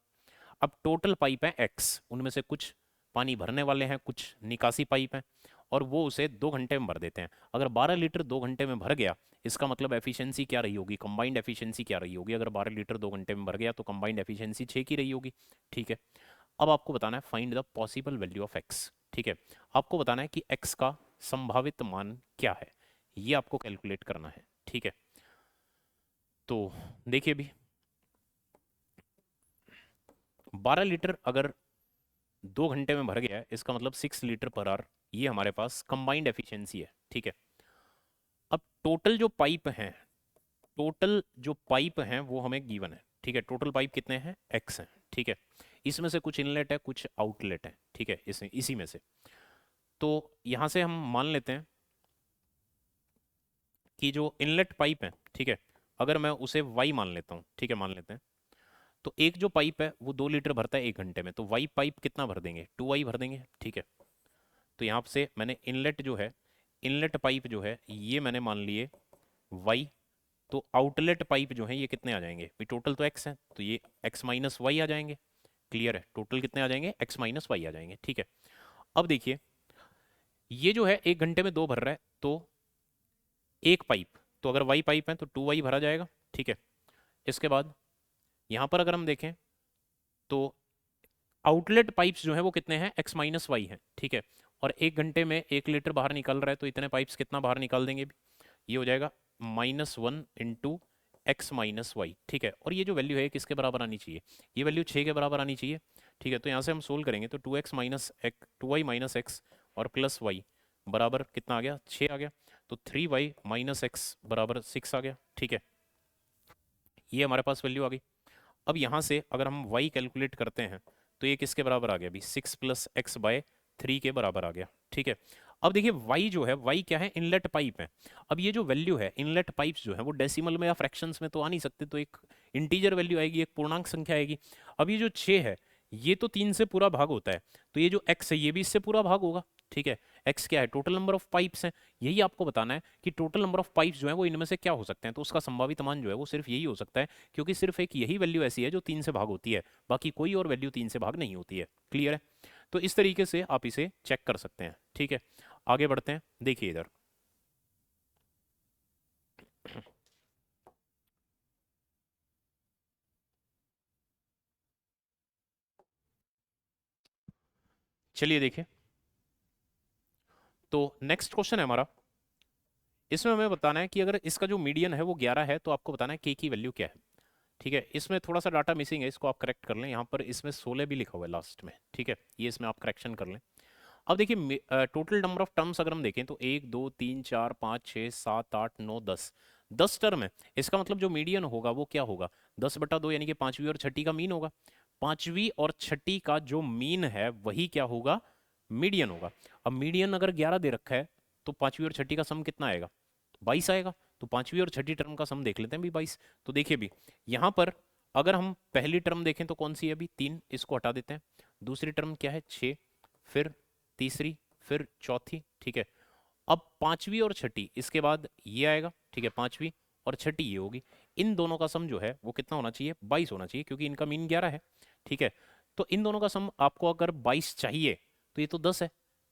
अब टोटल पाइप है एक्स, उनमें से कुछ पानी भरने वाले हैं, कुछ निकासी पाइप हैं, और वो उसे 2 घंटे में भर देते हैं। अगर 12 लीटर 2 घंटे में भर गया, इसका मतलब एफिशिएंसी क्या रही होगी, कंबाइंड एफिशिएंसी क्या रही होगी। अगर 12 लीटर 2 घंटे में भर गया तो कंबाइंड एफिशिएंसी 6 की रही होगी। ठीक है, अब आपको बताना है find the possible value of x. ठीक है, आपको बताना है कि एक्स का संभावित मान क्या है, ये आपको कैलकुलेट करना है। ठीक है, तो देखिए भी 12 लीटर अगर 2 घंटे में भर गया है, इसका मतलब 6 लीटर पर आवर, ये हमारे पास कंबाइंड एफिशिएंसी है। ठीक है, अब टोटल जो पाइप हैं, टोटल जो पाइप हैं वो हमें गिवन है। ठीक है, टोटल पाइप कितने हैं, एक्स हैं। ठीक है, इसमें से कुछ इनलेट है, कुछ आउटलेट है। ठीक है, इसी में से, तो यहां से हम मान लेते हैं कि जो इनलेट पाइप है, ठीक है, अगर मैं उसे वाई मान लेता हूँ, ठीक है, मान लेते हैं, तो एक जो पाइप है वो 2 लीटर भरता है 1 घंटे में, तो वाई पाइप कितना भर देंगे, 2 वाई भर देंगे। ठीक है, तो यहाँ से मैंने इनलेट जो है, इनलेट पाइप जो है ये मैंने मान लिए वाई, तो आउटलेट पाइप जो है ये कितने आ जाएंगे भाई, टोटल तो एक्स है तो ये एक्स माइनस वाई आ जाएंगे। क्लियर है, टोटल कितने आ जाएंगे, एक्स माइनस वाई आ जाएंगे। ठीक है, अब देखिए ये जो है 1 घंटे में दो भर रहा है, तो एक पाइप, तो अगर वाई पाइप है तो 2 वाई भरा जाएगा। ठीक है, इसके बाद यहाँ पर अगर हम देखें तो आउटलेट पाइप्स जो है वो कितने हैं, एक्स माइनस वाई है। ठीक है, और 1 घंटे में 1 लीटर बाहर निकल रहा है, तो इतने पाइप्स कितना बाहर निकाल देंगे, ये हो जाएगा -1 इंटू एक्स माइनस वाई। ठीक है, और ये जो वैल्यू है किसके बराबर आनी चाहिए, ये वैल्यू 6 के बराबर आनी चाहिए। ठीक है, तो यहाँ से हम सोल्व करेंगे तो 2x minus x, 2y - x और प्लस वाई बराबर कितना आ गया, 6 आ गया। तो 3y - x बराबर 6 आ गया। ठीक है, ये हमारे पास वैल्यू आ गई। अब यहाँ से अगर हम y कैलकुलेट करते हैं तो ये किसके बराबर आ गया अभी, 6 + x/3 के बराबर आ गया। ठीक है, अब देखिए y जो है, y क्या है, इनलेट पाइप है। अब ये जो वैल्यू है इनलेट पाइप्स जो है वो डेसिमल में या फ्रैक्शंस में तो आ नहीं सकते, तो एक इंटीजर वैल्यू आएगी, एक पूर्णांक संख्या आएगी। अब ये जो 6 है ये तो 3 से पूरा भाग होता है, तो ये जो x है ये भी इससे पूरा भाग होगा। ठीक है, x क्या है, टोटल नंबर ऑफ पाइप्स हैं, यही आपको बताना है कि टोटल नंबर ऑफ पाइप्स जो है वो इनमें से क्या हो सकते हैं, तो उसका संभावित मान जो है वो सिर्फ यही हो सकता है, क्योंकि सिर्फ एक यही वैल्यू ऐसी है जो 3 से भाग होती है, बाकी कोई और वैल्यू 3 से भाग नहीं होती है। क्लियर है, तो इस तरीके से आप इसे चेक कर सकते हैं। ठीक है, आगे बढ़ते हैं, देखिए इधर चलिए देखिए, तो नेक्स्ट क्वेश्चन है हमारा। इसमें हमें बताना है कि अगर इसका जो मीडियन है वो 11 है तो आपको बताना है के की वैल्यू क्या है। ठीक है, इसमें थोड़ा सा डाटा मिसिंग है, इसको आप करेक्ट कर लें, यहाँ पर इसमें 16 भी लिखा हुआ है लास्ट में। ठीक है, ये इसमें आप करेक्शन कर लें। अब देखिए टोटल नंबर ऑफ टर्म्स अगर हम देखें तो 1 2 3 4 5 6 7 8 9 10, 10 टर्म है। इसका मतलब जो मीडियन होगा वो क्या होगा, 10/2, यानी कि पांचवी और छठी का मीन होगा। पांचवी और छठी का जो मीन है वही क्या होगा, मीडियन होगा। अब मीडियन अगर 11 दे रखा है तो पांचवी और छठी का सम कितना आएगा, 22 आएगा। तो पांचवी और छठी टर्म का सम देख लेते हैं भी 22। तो देखिए भी यहाँ पर अगर हम पहली टर्म देखें तो कौन सी है अभी, 3, इसको हटा देते हैं। दूसरी टर्म क्या है, 6, फिर तीसरी, फिर चौथी। ठीक है, अब पांचवी और छठी, इसके बाद ये आएगा। ठीक है, पांचवी और छठी ये होगी, इन दोनों का सम जो है वो कितना होना चाहिए, 22 होना चाहिए, क्योंकि इनका मीन 11 है। ठीक है, तो इन दोनों का सम आपको अगर 22 चाहिए तो ये तो 10 है,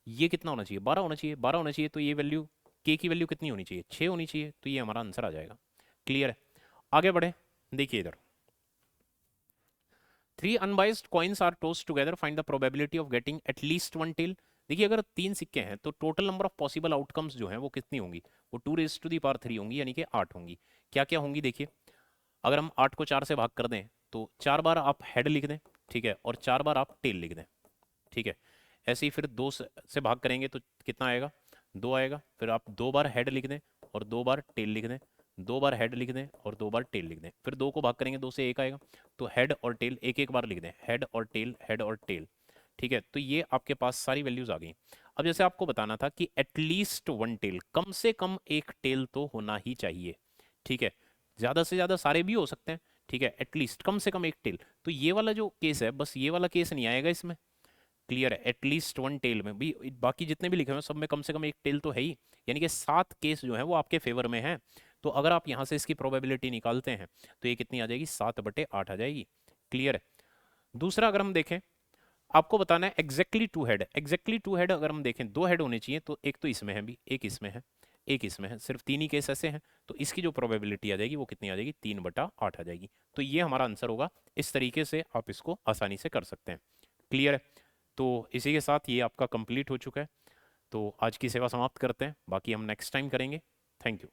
ये कितना होना चाहिए, 12 होना चाहिए। 12 होना चाहिए तो ये वैल्यू के की वैल्यू कितनी होनी चाहिए, 6 होनी चाहिए, तो ये हमारा आंसर आ जाएगा। क्लियर है, आगे बढ़े, देखिए इधर 3 unbiased coins are tossed together, find the probability of getting at least one tail. देखिए अगर 3 सिक्के हैं तो total number of possible outcomes जो हैं वो कितनी होंगी, वो 2 raised to the power 3 होंगी, यानी कि 8 होंगी। क्या क्या होंगी देखिए, अगर हम 8 को 4 से भाग कर दें तो 4 बार आप हेड लिख दें, ठीक है, और 4 बार आप टेल लिख दें, ठीक है। ऐसे ही फिर 2 से भाग करेंगे तो कितना आएगा, 2 आएगा। फिर आप 2 बार हेड लिख दें और 2 बार टेल लिख दें, 2 बार हेड लिख दें और 2 बार टेल लिख दें। फिर 2 को भाग करेंगे 2 से 1 आएगा, तो हेड और टेल एक एक बार लिख दें, हेड और टेल, हेड और टेल, ठीक है। तो ये आपके पास सारी वैल्यूज आ गई। अब जैसे आपको बताना था कि एटलीस्ट वन टेल, कम से कम एक टेल तो होना ही चाहिए, ठीक है। ज़्यादा से ज़्यादा सारे भी हो सकते हैं, ठीक है, एटलीस्ट कम से कम एक टेल। तो ये वाला जो केस है, बस ये वाला केस नहीं आएगा इसमें, क्लियर है। एटलीस्ट वन टेल में भी बाकी जितने भी लिखे हुए हैं सब में कम से कम एक टेल तो है ही, यानी कि 7 केस जो है वो आपके फेवर में है। तो अगर आप यहाँ से इसकी प्रोबेबिलिटी निकालते हैं तो ये कितनी आ जाएगी, 7/8 आ जाएगी, क्लियर है। दूसरा अगर हम देखें, आपको बताना है exactly two head. Exactly two head अगर हम देखें, 2 हेड होने चाहिए, तो एक तो इसमें है भी, एक इसमें है, एक इसमें है, सिर्फ 3 ही केस ऐसे हैं। तो इसकी जो प्रोबेबिलिटी आ जाएगी वो कितनी आ जाएगी, 3/8 आ जाएगी। तो ये हमारा आंसर होगा। इस तरीके से आप इसको आसानी से कर सकते हैं, क्लियर है। तो इसी के साथ ये आपका कंप्लीट हो चुका है। तो आज की सेवा समाप्त करते हैं, बाकी हम नेक्स्ट टाइम करेंगे। Thank you.